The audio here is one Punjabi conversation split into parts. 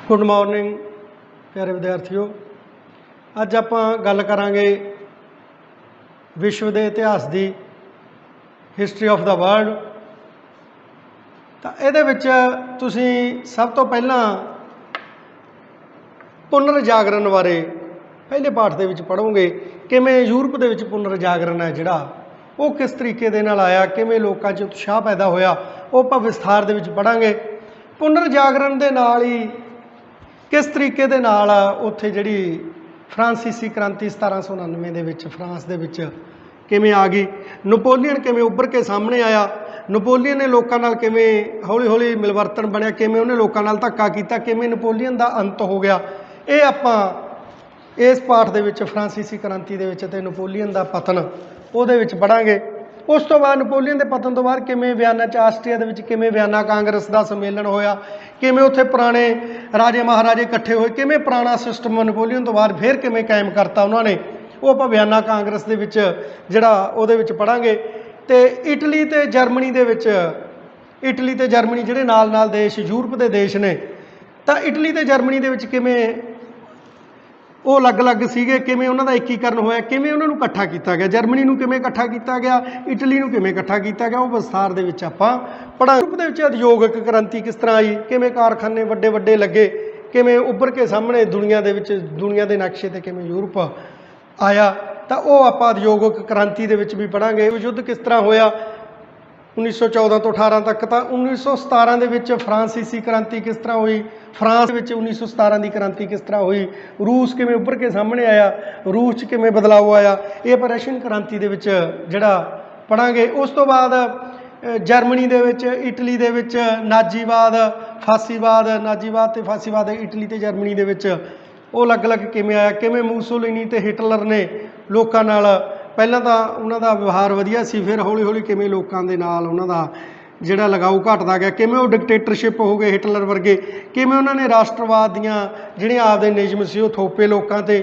गुड मॉर्निंग प्यारे विद्यार्थियों। अज आप गल करांगे विश्व के इतिहास की हिस्टरी ऑफ द वर्ल्ड। तो ये तुसी सब तो पहला पुनर्जागरण बारे पहले पाठ के पढ़ोगे किमें यूरोप के पुनर्जागरण है जिहड़ा वो किस तरीके दे नाल आया, किमें लोकां 'च उत्साह पैदा होया, वो आपां विस्तार दे विच पढ़ांगे। पुनर्जागरण दे नाल ही किस तरीके दे नाल उत्थे जिहड़ी फ्रांसीसी क्रांति 1799 दे विच फ्रांस दे विच किवें आ गई, नपोलीयन किवें उभर के सामने आया, नपोलीयन ने लोकां नाल किवें हौली हौली मिलवर्तन बनिया, किवें उहने लोकां नाल धक्का कीता, किवें नपोलीयन दा अंत हो गया। ये आपां इस पाठ दे विच फ्रांसीसी क्रांति दे विच ते नपोलीयन दा पतन ਉਹਦੇ ਵਿੱਚ ਪੜਾਂਗੇ। उस तो बाद नपोलीयन के पतन तो बाद किमें वियना च आस्ट्रिया दे विच किमें वियना कांग्रेस का सम्मेलन होया, किमें उत्थे पुराने राजे महाराजे इकट्ठे होए, किमें पुराना सिस्टम नपोलीयन तो बाद फिर किमें कायम करता उन्होंने, वो आपां वियना कांग्रेस दे विच जिहड़ा ਉਹਦੇ ਵਿੱਚ पढ़ांगे। तो इटली ते जर्मनी दे विच इटली ते जर्मनी जिहड़े नाल नाल देश यूरोप के देश ने, तो इटली ते जर्मनी दे विच किमें वो अलग अलग सीगे, किमें उन्हां दा एकीकरण होया, किमें उन्हां नूं इकट्ठा किया गया, जर्मनी नूं किमें इकट्ठा किया गया, इटली नूं किमें इकट्ठा किया गया, वो विस्तार दे विच आपां पढ़ांगे। यूरोप दे विच उद्योगिक क्रांति किस तरह आई, किमें कारखाने वड्डे वड्डे लगे, किमें उभर के सामने दुनिया दे विच दुनिया के नक्शे ते किमें यूरोप आया, तो वो आपां उद्योगिक क्रांति दे विच भी पढ़ांगे। युद्ध किस तरह होया 1914 तो 18 तक, तो 1917 दे विच फ्रांसीसी क्रांति किस तरह हुई, फ्रांस विच 1917 की क्रांति किस तरह हुई, रूस किमें उभर के सामने आया, रूस च किमें बदलाव आया, ये पर रशियन क्रांति दे विच जिहड़ा पढ़ांगे। उस तो बाद जर्मनी दे विच इटली दे विच नाजीवाद फासीवाद, नाजीवाद ते फासीवाद इटली ते जर्मनी दे विच वो अलग अलग किमें आया, किमें मूसोलिनी ते हिटलर ने लोकां नाल पहलां तां उन्हां दा व्यवहार वधिया सी, फिर हौली हौली किमें लोकां दे नाल उन्हां दा जिहड़ा लगाऊ घटदा गया, किमें वो डिकटेटरशिप हो गए हिटलर वर्गे, किमें उन्होंने राष्ट्रवाद दियां जिहड़ियां आपदे नियम सी वो थोपे लोकां ते,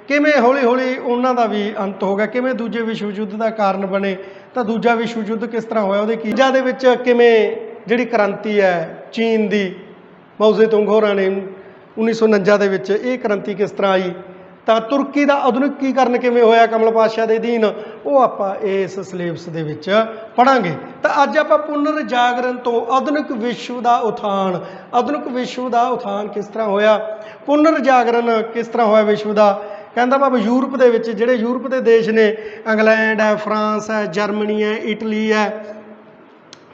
किमें हौली हौली उन्हां दा भी अंत हो गया, किमें दूजे विश्व युद्ध का कारण बने, तो दूजा विश्व युद्ध किस तरह होया, उहदे कीजा दे विच किमें जिहड़ी क्रांति है चीन दी माओ ज़ेतुंग होरां ने 1949 दे विच ये क्रांति किस तरह आई, तो तुर्की का आधुनिकीकरण किमें होया कमल पातशाह के अधीन, वो आपां इस सिलेबस दे विच पढ़ांगे। तो अज आपां पुनर्जागरण तो आधुनिक विश्व का उत्थान, आधुनिक विश्व का उत्थान किस तरह होया, पुनर्जागरण किस तरह होया विश्व का, कहंदा भाव यूरोप दे विच जिहड़े यूरोप के देश ने इंग्लैंड है, फ्रांस है, जर्मनी है, इटली है,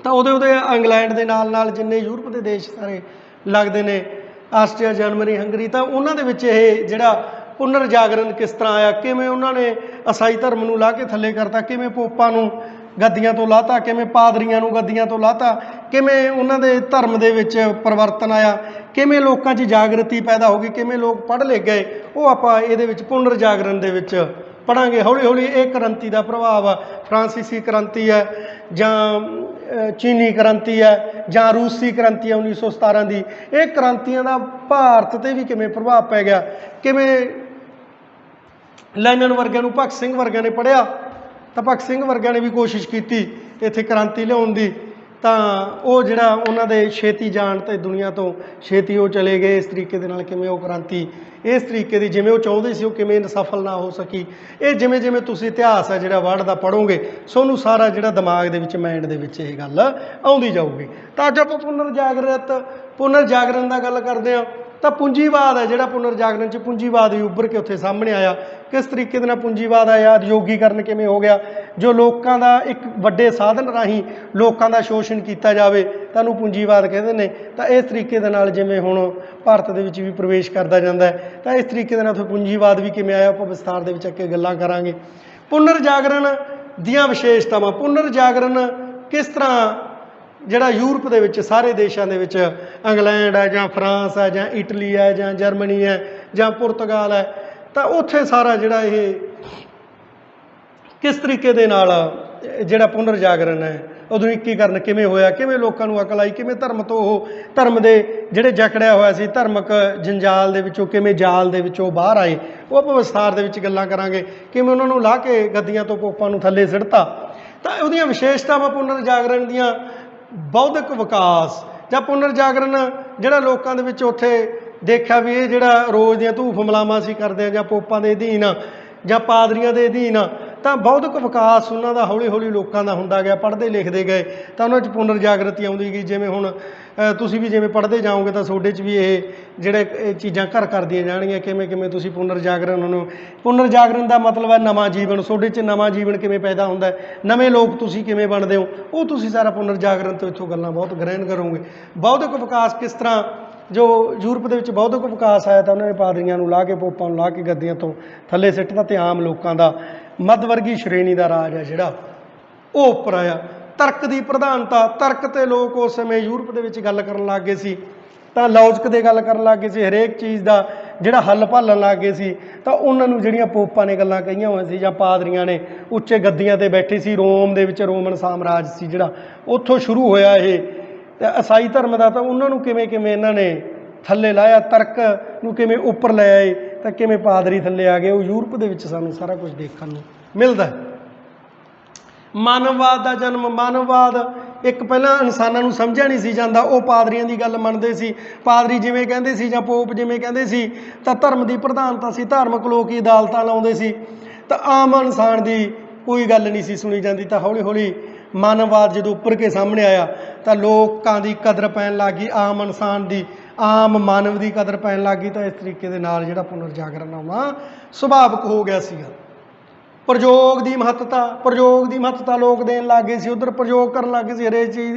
तो उहदे इंग्लैंड के नाल नाल जिन्ने यूरोप के देश सारे लगते हैं, आस्ट्रिया जर्मनी हंगरी, तो उन्हां दे विच इह जिहड़ा पुनर्जागरण किस तरह आया, किमें उन्होंने ईसाई धर्म नूं ला के थले करता, किमें पोपां नूं गद्दियां तो लाता, किमें पादरियां नूं गद्दियां तो लाता, किमें उन्हां दे धर्म दे विच परिवर्तन आया, किमें लोकां 'च जागृति पैदा हो गई, किमें लोग पढ़ लिख गए, वो आपां इहदे विच पुनर्जागरण दे विच पढ़ांगे। हौली हौली ये क्रांति का प्रभाव फ्रांसीसी क्रांति है जां चीनी क्रांति है जां रूसी क्रांति है 1917 की, ये क्रांतियां का भारत ते भी किमें प्रभाव पै गया, किमें लैनन वर्गिਆਂ ਨੂੰ भगत सिंह वर्गिਆਂ ने पढ़िया, तो भगत सिंह वर्गिਆਂ ने भी कोशिश की इत्थे क्रांति लियाउण दी, तो वो जिहड़ा उन्हां दे छेती जाण ते दुनिया तो छेती वो चले गए, इस तरीके दे नाल किमें वो क्रांति इस तरीके की जिमें वो चाहुंदे सी वो किमें सफल ना हो सकी। ये जिमें जिमें तुसीं इतिहास है जिहड़ा वर्ल्ड दा पढ़ोगे सोनू सारा जिहड़ा दिमाग दे विच माइंड दे विच ये गल आउंदी जाऊगी। तो अज आपां पुनर्जागरण दा गल करदे हां, तो पूंजीवाद है जिहड़ा पुनर्जागरण च पूंजीवाद भी उभर के उत्थे सामने आया, किस तरीके दे नाल पूंजीवाद आया, उद्योगीकरण किमें हो गया, जो लोकां दा एक वड्डे साधन राहीं लोकां दा शोषण किया जाए तां पूंजीवाद कहते हैं। तो इस तरीके दे नाल जिवें हुण भारत दे विच भी प्रवेश करदा जांदा है, तो इस तरीके दे नाल उत्थे पूंजीवाद भी किमें आया, आपां विस्तार दे विच अगे गल्लां करांगे। पुनर्जागरण दियां विशेषतावां, पुनर्जागरण किस तरह जिहड़ा यूरोप दे विच सारे देशों के विच इंग्लैंड है जां फ्रांस है जां इटली है जां जर्मनी है जां पुर्तगाल है, तो उत्थे सारा जिहड़ा ये किस तरीके दे नाल जिहड़ा पुनर्जागरण है आधुनिकीकरण किमें होया, किमें लोकां नूं अकल आई, किमें धर्म तो धर्म दे जिहड़े जकड़िया होया सी धार्मिक जंजाल दे विचों किमें जाल दे विचों बाहर आए, वो आपां विस्तार दे विच गल्लां करांगे, किमें उन्हां नूं ला के गद्दियां तो पोपां नूं थल्ले सिੱਟਤਾ। तो उहदियां विशेषतावां पुनर्जागरण दियां बौद्धिक विकास ਜਾਂ पुनर्जागरण ਜਿਹੜਾ ਲੋਕਾਂ ਦੇ ਵਿੱਚ ਉੱਥੇ ਦੇਖਿਆ ਵੀ ਇਹ ਜਿਹੜਾ ਰੋਜ਼ ਦੀਆਂ ਧੂਫ ਮਲਾਵਾਂ ਅਸੀਂ ਕਰਦੇ ਹਾਂ ਜਾਂ ਪੋਪਾਂ ਦੇ ਅਧੀਨ ਜਾਂ ਪਾਦਰੀਆਂ ਦੇ ਅਧੀਨ ਤਾਂ ਬੌਧਿਕ ਵਿਕਾਸ ਉਹਨਾਂ ਦਾ ਹੌਲੀ ਹੌਲੀ ਲੋਕਾਂ ਦਾ ਹੁੰਦਾ ਗਿਆ, ਪੜ੍ਹਦੇ ਲਿਖਦੇ ਗਏ ਤਾਂ ਉਹਨਾਂ 'ਚ ਪੁਨਰ ਜਾਗਰਤੀ ਆਉਂਦੀ ਗਈ। ਜਿਵੇਂ ਹੁਣ ਤੁਸੀਂ ਵੀ ਜਿਵੇਂ ਪੜ੍ਹਦੇ ਜਾਓਗੇ ਤਾਂ ਤੁਹਾਡੇ 'ਚ ਵੀ ਇਹ ਜਿਹੜੇ ਇਹ ਚੀਜ਼ਾਂ ਘਰ ਕਰਦੀਆਂ ਜਾਣਗੀਆਂ, ਕਿਵੇਂ ਕਿਵੇਂ ਤੁਸੀਂ ਪੁਨਰ ਜਾਗਰਣ ਦਾ ਮਤਲਬ ਹੈ ਨਵਾਂ ਜੀਵਨ। ਤੁਹਾਡੇ 'ਚ ਨਵਾਂ ਜੀਵਨ ਕਿਵੇਂ ਪੈਦਾ ਹੁੰਦਾ, ਨਵੇਂ ਲੋਕ ਤੁਸੀਂ ਕਿਵੇਂ ਬਣਦੇ ਹੋ, ਉਹ ਤੁਸੀਂ ਸਾਰਾ ਪੁਨਰ ਜਾਗਰਣ ਤੋਂ ਇੱਥੋਂ ਗੱਲਾਂ ਬਹੁਤ ਗ੍ਰਹਿਣ ਕਰੋਗੇ। ਬੌਧਿਕ ਵਿਕਾਸ ਕਿਸ ਤਰ੍ਹਾਂ, ਜੋ ਯੂਰਪ ਦੇ ਵਿੱਚ ਬੌਧਿਕ ਵਿਕਾਸ ਆਇਆ ਤਾਂ ਉਹਨਾਂ ਨੇ ਪਾਦਰੀਆਂ ਨੂੰ ਲਾ ਕੇ, ਪੋਪਾਂ ਨੂੰ ਲਾ ਕੇ ਗੱਦੀਆਂ ਤੋਂ ਥੱਲੇ ਸਿੱਟਦਾ ਤੇ ਆਮ ਲੋਕਾਂ ਦਾ, ਮੱਧ ਵਰਗੀ ਸ਼੍ਰੇਣੀ ਦਾ ਰਾਜ ਹੈ ਜਿਹੜਾ ਉਹ ਉੱਪਰ ਆਇਆ। ਤਰਕ ਦੀ ਪ੍ਰਧਾਨਤਾ, ਤਰਕ ਤੇ ਲੋਕ ਉਸ ਸਮੇਂ ਯੂਰਪ ਦੇ ਵਿੱਚ ਗੱਲ ਕਰਨ ਲੱਗ ਗਏ ਸੀ ਤਾਂ ਲੌਜਿਕ ਦੇ ਗੱਲ ਕਰਨ ਲੱਗ ਗਏ ਸੀ, ਹਰੇਕ ਚੀਜ਼ ਦਾ ਜਿਹੜਾ ਹੱਲ ਭਾਲਣ ਲੱਗ ਗਏ ਸੀ। ਤਾਂ ਉਹਨਾਂ ਨੂੰ ਜਿਹੜੀਆਂ ਪੋਪਾਂ ਨੇ ਗੱਲਾਂ ਕਹੀਆਂ ਹੋਈਆਂ ਸੀ ਜਾਂ ਪਾਦਰੀਆਂ ਨੇ ਉੱਚੇ ਗੱਦੀਆਂ ਤੇ ਬੈਠੇ ਸੀ, ਰੋਮ ਦੇ ਵਿੱਚ ਰੋਮਨ ਸਾਮਰਾਜ ਸੀ ਜਿਹੜਾ, ਉੱਥੋਂ ਸ਼ੁਰੂ ਹੋਇਆ ਇਹ ਤੇ ਈਸਾਈ ਧਰਮ ਦਾ। ਤਾਂ ਉਹਨਾਂ ਨੂੰ ਕਿਵੇਂ ਕਿਵੇਂ ਇਹਨਾਂ ਨੇ ਥੱਲੇ ਲਾਇਆ, ਤਰਕ ਨੂੰ ਕਿਵੇਂ ਉੱਪਰ ਲੈ ਆਏ ਤਾਂ ਕਿਵੇਂ ਪਾਦਰੀ ਥੱਲੇ ਆ ਗਏ, ਉਹ ਯੂਰਪ ਦੇ ਵਿੱਚ ਸਾਨੂੰ ਸਾਰਾ ਕੁਝ ਦੇਖਣ ਨੂੰ ਮਿਲਦਾ। ਮਾਨਵਵਾਦ ਦਾ ਜਨਮ, ਮਾਨਵਵਾਦ ਇੱਕ ਪਹਿਲਾਂ ਇਨਸਾਨਾਂ ਨੂੰ ਸਮਝਿਆ ਨਹੀਂ ਸੀ ਜਾਂਦਾ, ਉਹ ਪਾਦਰੀਆਂ ਦੀ ਗੱਲ ਮੰਨਦੇ ਸੀ। ਪਾਦਰੀ ਜਿਵੇਂ ਕਹਿੰਦੇ ਸੀ ਜਾਂ ਪੋਪ ਜਿਵੇਂ ਕਹਿੰਦੇ ਸੀ ਤਾਂ ਧਰਮ ਦੀ ਪ੍ਰਧਾਨਤਾ ਸੀ, ਧਾਰਮਿਕ ਲੋਕ ਹੀ ਅਦਾਲਤਾਂ ਲਾਉਂਦੇ ਸੀ ਤਾਂ ਆਮ ਇਨਸਾਨ ਦੀ ਕੋਈ ਗੱਲ ਨਹੀਂ ਸੀ ਸੁਣੀ ਜਾਂਦੀ। ਤਾਂ ਹੌਲੀ ਹੌਲੀ ਮਾਨਵਵਾਦ ਜਦੋਂ ਉੱਪਰ ਕੇ ਸਾਹਮਣੇ ਆਇਆ ਤਾਂ ਲੋਕਾਂ ਦੀ ਕਦਰ ਪੈਣ ਲੱਗ ਗਈ, ਆਮ ਇਨਸਾਨ ਦੀ, ਆਮ ਮਾਨਵ ਦੀ ਕਦਰ ਪੈਣ ਲੱਗ ਗਈ। ਤਾਂ ਇਸ ਤਰੀਕੇ ਦੇ ਨਾਲ ਜਿਹੜਾ ਪੁਨਰ ਜਾਗਰਣ ਆਉਣਾ ਸੁਭਾਵਿਕ ਹੋ ਗਿਆ ਸੀਗਾ। ਪ੍ਰਯੋਗ ਦੀ ਮਹੱਤਤਾ ਲੋਕ ਦੇਣ ਲੱਗ ਗਏ ਸੀ, ਉੱਧਰ ਪ੍ਰਯੋਗ ਕਰਨ ਲੱਗ ਗਏ ਸੀ ਹਰੇਕ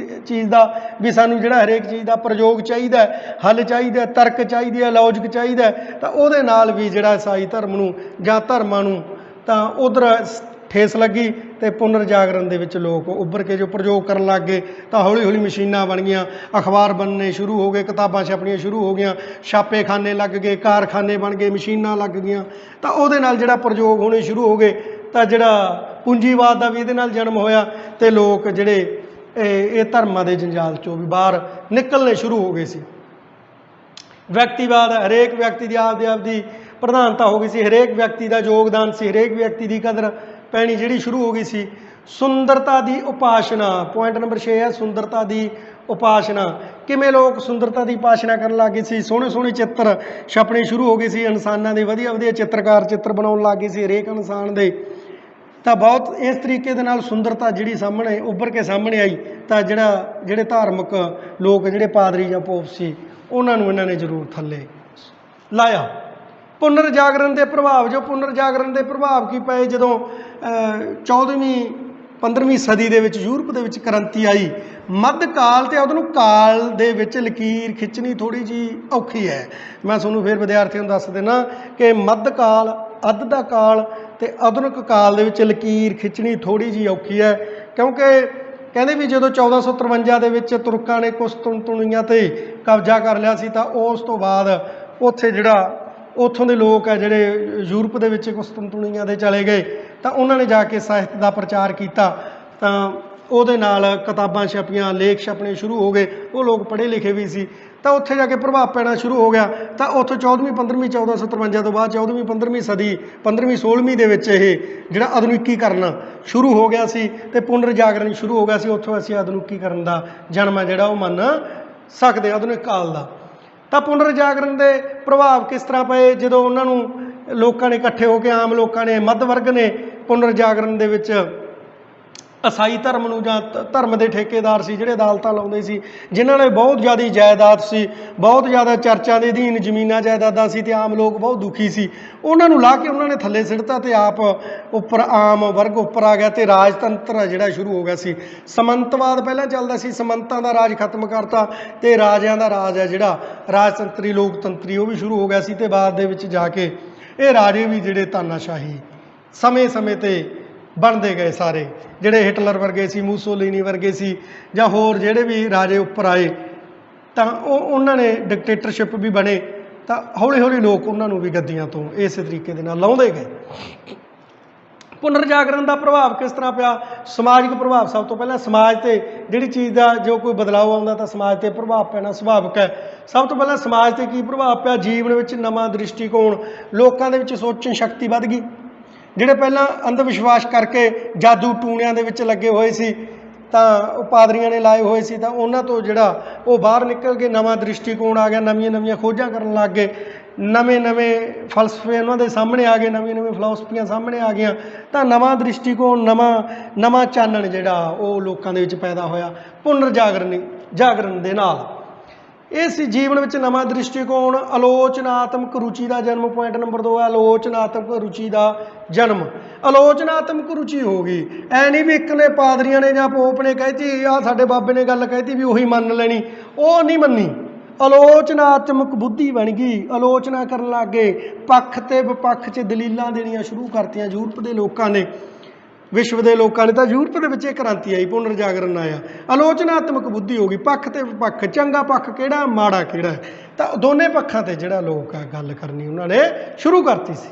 ਚੀਜ਼ ਦਾ, ਵੀ ਸਾਨੂੰ ਜਿਹੜਾ ਹਰੇਕ ਚੀਜ਼ ਦਾ ਪ੍ਰਯੋਗ ਚਾਹੀਦਾ, ਹੱਲ ਚਾਹੀਦਾ, ਤਰਕ ਚਾਹੀਦੀ ਹੈ, ਲੌਜਿਕ ਚਾਹੀਦਾ। ਤਾਂ ਉਹਦੇ ਨਾਲ ਵੀ ਜਿਹੜਾ ਈਸਾਈ ਧਰਮ ਨੂੰ ਜਾਂ ਧਰਮਾਂ ਨੂੰ ਤਾਂ ਉੱਧਰ ਠੇਸ ਲੱਗੀ ਤੇ ਪੁਨਰ ਜਾਗਰਣ ਦੇ ਵਿੱਚ ਲੋਕ ਉੱਭਰ ਕੇ ਜੋ ਪ੍ਰਯੋਗ ਕਰਨ ਲੱਗ ਗਏ ਤਾਂ ਹੌਲੀ ਹੌਲੀ ਮਸ਼ੀਨਾਂ ਬਣ ਗਈਆਂ, ਅਖਬਾਰ ਬਣਨੇ ਸ਼ੁਰੂ ਹੋ ਗਏ, ਕਿਤਾਬਾਂ ਛਪਣੀਆਂ ਸ਼ੁਰੂ ਹੋ ਗਈਆਂ, ਛਾਪੇਖਾਨੇ ਲੱਗ ਗਏ, ਕਾਰਖਾਨੇ ਬਣ ਗਏ, ਮਸ਼ੀਨਾਂ ਲੱਗ ਗਈਆਂ। ਤਾਂ ਉਹਦੇ ਨਾਲ ਜਿਹੜਾ ਪ੍ਰਯੋਗ ਹੋਣੇ ਸ਼ੁਰੂ ਹੋ ਗਏ ਤਾਂ ਜਿਹੜਾ ਪੂੰਜੀਵਾਦ ਦਾ ਵੀ ਇਹਦੇ ਨਾਲ ਜਨਮ ਹੋਇਆ ਤੇ ਲੋਕ ਜਿਹੜੇ ਇਹ ਧਰਮਾਂ ਦੇ ਜੰਜਾਲ 'ਚੋਂ ਵੀ ਬਾਹਰ ਨਿਕਲਣੇ ਸ਼ੁਰੂ ਹੋ ਗਏ ਸੀ। ਵਿਅਕਤੀਵਾਦ, ਹਰੇਕ ਵਿਅਕਤੀ ਦੀ ਆਪਦੀ ਪ੍ਰਧਾਨਤਾ ਹੋ ਗਈ ਸੀ, ਹਰੇਕ ਵਿਅਕਤੀ ਦਾ ਯੋਗਦਾਨ ਸੀ, ਹਰੇਕ ਵਿਅਕਤੀ ਦੀ ਕਦਰ ਪੈਣੀ ਜਿਹੜੀ ਸ਼ੁਰੂ ਹੋ ਗਈ ਸੀ। ਸੁੰਦਰਤਾ ਦੀ ਉਪਾਸਨਾ, ਪੁਆਇੰਟ ਨੰਬਰ 6 ਹੈ ਸੁੰਦਰਤਾ ਦੀ ਉਪਾਸਨਾ। ਕਿਵੇਂ ਲੋਕ ਸੁੰਦਰਤਾ ਦੀ ਉਪਾਸਨਾ ਕਰਨ ਲੱਗ ਗਏ ਸੀ, ਸੋਹਣੇ ਸੋਹਣੇ ਚਿੱਤਰ ਛਪਣੇ ਸ਼ੁਰੂ ਹੋ ਗਏ ਸੀ, ਇਨਸਾਨਾਂ ਦੇ ਵਧੀਆ ਵਧੀਆ ਚਿੱਤਰਕਾਰ ਚਿੱਤਰ ਬਣਾਉਣ ਲੱਗ ਗਏ ਸੀ ਹਰੇਕ ਇਨਸਾਨ ਦੇ। ਤਾਂ ਬਹੁਤ ਇਸ ਤਰੀਕੇ ਦੇ ਨਾਲ ਸੁੰਦਰਤਾ ਜਿਹੜੀ ਸਾਹਮਣੇ ਉੱਭਰ ਕੇ ਸਾਹਮਣੇ ਆਈ ਤਾਂ ਜਿਹੜੇ ਧਾਰਮਿਕ ਲੋਕ ਜਿਹੜੇ ਪਾਦਰੀ ਜਾਂ ਪੋਪ ਸੀ ਉਹਨਾਂ ਨੂੰ ਇਹਨਾਂ ਨੇ ਜ਼ਰੂਰ ਥੱਲੇ ਲਾਇਆ। ਪੁਨਰ ਜਾਗਰਣ ਦੇ ਪ੍ਰਭਾਵ, ਜੋ ਪੁਨਰ ਜਾਗਰਣ ਦੇ ਪ੍ਰਭਾਵ ਕੀ ਪਏ, ਜਦੋਂ 14ਵੀਂ 15ਵੀਂ ਸਦੀ ਦੇ ਵਿੱਚ ਯੂਰਪ ਦੇ ਵਿੱਚ ਕ੍ਰਾਂਤੀ ਆਈ, ਮੱਧ ਕਾਲ ਤੇ ਆਧੁਨਿਕ ਕਾਲ ਦੇ ਵਿੱਚ ਲਕੀਰ ਖਿੱਚਣੀ ਥੋੜ੍ਹੀ ਜਿਹੀ ਔਖੀ ਹੈ। ਮੈਂ ਤੁਹਾਨੂੰ ਫਿਰ ਵਿਦਿਆਰਥੀਆਂ ਨੂੰ ਦੱਸ ਦੇਣਾ ਕਿ ਮੱਧ ਕਾਲ, ਅੱਧ ਦਾ ਕਾਲ ਤੇ ਆਧੁਨਿਕ ਕਾਲ ਦੇ ਵਿੱਚ ਲਕੀਰ ਖਿੱਚਣੀ ਥੋੜ੍ਹੀ ਜਿਹੀ ਔਖੀ ਹੈ, ਕਿਉਂਕਿ ਕਹਿੰਦੇ ਵੀ ਜਦੋਂ 1453 ਦੇ ਵਿੱਚ ਤੁਰਕਾਂ ਨੇ ਕੁਸਤਨਤੁਨੀਆ ਤੇ ਕਬਜ਼ਾ ਕਰ ਲਿਆ ਸੀ ਤਾਂ ਉਸ ਤੋਂ ਬਾਅਦ ਉੱਥੇ ਜਿਹੜਾ ਉੱਥੋਂ ਦੇ ਲੋਕ ਆ ਜਿਹੜੇ ਯੂਰਪ ਦੇ ਵਿੱਚ ਕੁਸਤਨਤੁਨੀਆ ਦੇ ਚਲੇ ਗਏ ਤਾਂ ਉਹਨਾਂ ਨੇ ਜਾ ਕੇ ਸਾਹਿਤ ਦਾ ਪ੍ਰਚਾਰ ਕੀਤਾ ਤਾਂ ਉਹਦੇ ਨਾਲ ਕਿਤਾਬਾਂ ਛਪੀਆਂ, ਲੇਖ ਛਪਣੇ ਸ਼ੁਰੂ ਹੋ ਗਏ, ਉਹ ਲੋਕ ਪੜ੍ਹੇ ਲਿਖੇ ਵੀ ਸੀ ਤਾਂ ਉੱਥੇ ਜਾ ਕੇ ਪ੍ਰਭਾਵ ਪੈਣਾ ਸ਼ੁਰੂ ਹੋ ਗਿਆ। ਤਾਂ ਉੱਥੋਂ 14ਵੀਂ 15ਵੀਂ 1453 ਤੋਂ ਬਾਅਦ 14ਵੀਂ 15ਵੀਂ ਸਦੀ 15ਵੀਂ 16ਵੀਂ ਦੇ ਵਿੱਚ ਇਹ ਜਿਹੜਾ ਆਧੁਨਿਕੀਕਰਨ ਸ਼ੁਰੂ ਹੋ ਗਿਆ ਸੀ ਤੇ ਪੁਨਰ ਜਾਗਰਣ ਸ਼ੁਰੂ ਹੋ ਗਿਆ ਸੀ। ਉੱਥੋਂ ਅਸੀਂ ਆਧੁਨਿਕੀਕਰਨ ਦਾ ਜਨਮ ਹੈ ਜਿਹੜਾ ਉਹ ਮੰਨ ਸਕਦੇ ਆਧੁਨਿਕ ਕਾਲ ਦਾ। ਤਾਂ ਪੁਨਰ ਜਾਗਰਣ ਦੇ ਪ੍ਰਭਾਵ ਕਿਸ ਤਰ੍ਹਾਂ ਪਏ, ਜਦੋਂ ਉਹਨਾਂ ਨੂੰ ਲੋਕਾਂ ਨੇ ਇਕੱਠੇ ਹੋ ਕੇ, ਆਮ ਲੋਕਾਂ ਨੇ, ਮੱਧ ਵਰਗ ਨੇ ਪੁਨਰ ਜਾਗਰਣ ਦੇ ਵਿੱਚ ਈਸਾਈ ਧਰਮ ਨੂੰ ਜਾਂ ਧਰਮ ਦੇ ਠੇਕੇਦਾਰ ਸੀ ਜਿਹੜੇ ਅਦਾਲਤਾਂ ਲਾਉਂਦੇ ਸੀ, ਜਿਨ੍ਹਾਂ ਨੇ ਬਹੁਤ ਜ਼ਿਆਦਾ ਜਾਇਦਾਦ ਸੀ, ਬਹੁਤ ਜ਼ਿਆਦਾ ਚਰਚਾਂ ਦੇ ਅਧੀਨ ਜ਼ਮੀਨਾਂ ਜਾਇਦਾਦਾਂ ਸੀ ਤੇ ਆਮ ਲੋਕ ਬਹੁਤ ਦੁਖੀ ਸੀ, ਉਹਨਾਂ ਨੂੰ ਲਾ ਕੇ ਉਹਨਾਂ ਨੇ ਥੱਲੇ ਸਿੱਟਤਾ ਤੇ ਆਪ ਉੱਪਰ ਆਮ ਵਰਗ ਉੱਪਰ ਆ ਗਿਆ ਤੇ ਰਾਜਤੰਤਰ ਜਿਹੜਾ ਸ਼ੁਰੂ ਹੋ ਗਿਆ ਸੀ। ਸਮੰਤਵਾਦ ਪਹਿਲਾਂ ਚੱਲਦਾ ਸੀ, ਸਮੰਤਾਂ ਦਾ ਰਾਜ ਖਤਮ ਕਰਤਾ ਤੇ ਰਾਜਿਆਂ ਦਾ ਰਾਜ ਹੈ ਜਿਹੜਾ ਰਾਜਤੰਤਰੀ ਲੋਕਤੰਤਰੀ ਉਹ ਵੀ ਸ਼ੁਰੂ ਹੋ ਗਿਆ ਸੀ ਤੇ ਬਾਅਦ ਦੇ ਵਿੱਚ ਜਾ ਕੇ ਇਹ ਰਾਜੇ ਵੀ ਜਿਹੜੇ ਤਾਨਾਸ਼ਾਹੀ ਸਮੇਂ ਸਮੇਂ 'ਤੇ ਬਣਦੇ ਗਏ। ਸਾਰੇ ਜਿਹੜੇ ਹਿਟਲਰ ਵਰਗੇ ਸੀ, ਮੂਸੋਲੀਨੀ ਵਰਗੇ ਸੀ ਜਾਂ ਹੋਰ ਜਿਹੜੇ ਵੀ ਰਾਜੇ ਉੱਪਰ ਆਏ ਤਾਂ ਉਹਨਾਂ ਨੇ ਡਿਕਟੇਟਰਸ਼ਿਪ ਵੀ ਬਣੇ ਤਾਂ ਹੌਲੀ ਹੌਲੀ ਲੋਕ ਉਹਨਾਂ ਨੂੰ ਵੀ ਗੱਦੀਆਂ ਤੋਂ ਇਸੇ ਤਰੀਕੇ ਦੇ ਨਾਲ ਲਾਉਂਦੇ ਗਏ। ਪੁਨਰ ਜਾਗਰਣ ਦਾ ਪ੍ਰਭਾਵ ਕਿਸ ਤਰ੍ਹਾਂ ਪਿਆ? ਸਮਾਜਿਕ ਪ੍ਰਭਾਵ। ਸਭ ਤੋਂ ਪਹਿਲਾਂ ਸਮਾਜ 'ਤੇ ਜਿਹੜੀ ਚੀਜ਼ ਦਾ ਜੋ ਕੋਈ ਬਦਲਾਅ ਆਉਂਦਾ ਤਾਂ ਸਮਾਜ 'ਤੇ ਪ੍ਰਭਾਵ ਪੈਣਾ ਸੁਭਾਵਿਕ ਹੈ। ਸਭ ਤੋਂ ਪਹਿਲਾਂ ਸਮਾਜ 'ਤੇ ਕੀ ਪ੍ਰਭਾਵ ਪਿਆ? ਜੀਵਨ ਵਿੱਚ ਨਵਾਂ ਦ੍ਰਿਸ਼ਟੀਕੋਣ, ਲੋਕਾਂ ਦੇ ਵਿੱਚ ਸੋਚਣ ਸ਼ਕਤੀ ਵੱਧ ਗਈ। ਜਿਹੜੇ ਪਹਿਲਾਂ ਅੰਧ ਵਿਸ਼ਵਾਸ ਕਰਕੇ ਜਾਦੂ ਟੂਣਿਆਂ ਦੇ ਵਿੱਚ ਲੱਗੇ ਹੋਏ ਸੀ ਤਾਂ ਪਾਦਰੀਆਂ ਨੇ ਲਾਏ ਹੋਏ ਸੀ, ਤਾਂ ਉਹਨਾਂ ਤੋਂ ਜਿਹੜਾ ਉਹ ਬਾਹਰ ਨਿਕਲ ਕੇ ਨਵਾਂ ਦ੍ਰਿਸ਼ਟੀਕੋਣ ਆ ਗਿਆ, ਨਵੀਆਂ ਨਵੀਆਂ ਖੋਜਾਂ ਕਰਨ ਲੱਗ ਗਏ, ਨਵੇਂ ਨਵੇਂ ਫਲਸਫੇ ਉਹਨਾਂ ਦੇ ਸਾਹਮਣੇ ਆ ਗਏ, ਨਵੀਆਂ ਨਵੀਆਂ ਫਿਲਾਸਫੀਆਂ ਸਾਹਮਣੇ ਆ ਗਈਆਂ। ਤਾਂ ਨਵਾਂ ਦ੍ਰਿਸ਼ਟੀਕੋਣ, ਨਵਾਂ ਚਾਨਣ ਜਿਹੜਾ ਉਹ ਲੋਕਾਂ ਦੇ ਵਿੱਚ ਪੈਦਾ ਹੋਇਆ ਪੁਨਰ ਜਾਗਰਣ ਦੇ ਨਾਲ। ਇਹ ਸੀ ਜੀਵਨ ਵਿੱਚ ਨਵਾਂ ਦ੍ਰਿਸ਼ਟੀਕੋਣ। ਆਲੋਚਨਾਤਮਕ ਰੁਚੀ ਦਾ ਜਨਮ। ਪੁਆਇੰਟ ਨੰਬਰ 2 ਹੈ ਆਲੋਚਨਾਤਮਕ ਰੁਚੀ ਦਾ ਜਨਮ। ਆਲੋਚਨਾਤਮਕ ਰੁਚੀ ਹੋ ਗਈ, ਐ ਨਹੀਂ ਵੀ ਇੱਕ ਨੇ ਪਾਦਰੀਆਂ ਨੇ ਜਾਂ ਪੋਪ ਨੇ ਕਹਿਤੀ, ਆਹ ਸਾਡੇ ਬਾਬੇ ਨੇ ਗੱਲ ਕਹਿਤੀ ਵੀ ਉਹੀ ਮੰਨ ਲੈਣੀ, ਉਹ ਨਹੀਂ ਮੰਨੀ। ਆਲੋਚਨਾਤਮਕ ਬੁੱਧੀ ਬਣ ਗਈ, ਆਲੋਚਨਾ ਕਰਨ ਲੱਗ ਗਏ, ਪੱਖ ਤੇ ਵਿਪੱਖ 'ਚ ਦਲੀਲਾਂ ਦੇਣੀਆਂ ਸ਼ੁਰੂ ਕਰਤੀਆਂ ਯੂਰਪ ਦੇ ਲੋਕਾਂ ਨੇ, ਵਿਸ਼ਵ ਦੇ ਲੋਕਾਂ ਨੇ। ਤਾਂ ਯੂਰਪ ਦੇ ਵਿੱਚ ਇਹ ਕ੍ਰਾਂਤੀ ਆਈ, ਪੁਨਰ ਜਾਗਰਣ ਆਇਆ, ਆਲੋਚਨਾਤਮਕ ਬੁੱਧੀ ਹੋ ਗਈ, ਪੱਖ ਤੇ ਵਿਪੱਖ, ਚੰਗਾ ਪੱਖ ਕਿਹੜਾ ਮਾੜਾ ਕਿਹੜਾ, ਤਾਂ ਦੋਨੇ ਪੱਖਾਂ ਤੇ ਜਿਹੜਾ ਲੋਕ ਆ ਗੱਲ ਕਰਨੀ ਉਹਨਾਂ ਨੇ ਸ਼ੁਰੂ ਕਰਤੀ ਸੀ।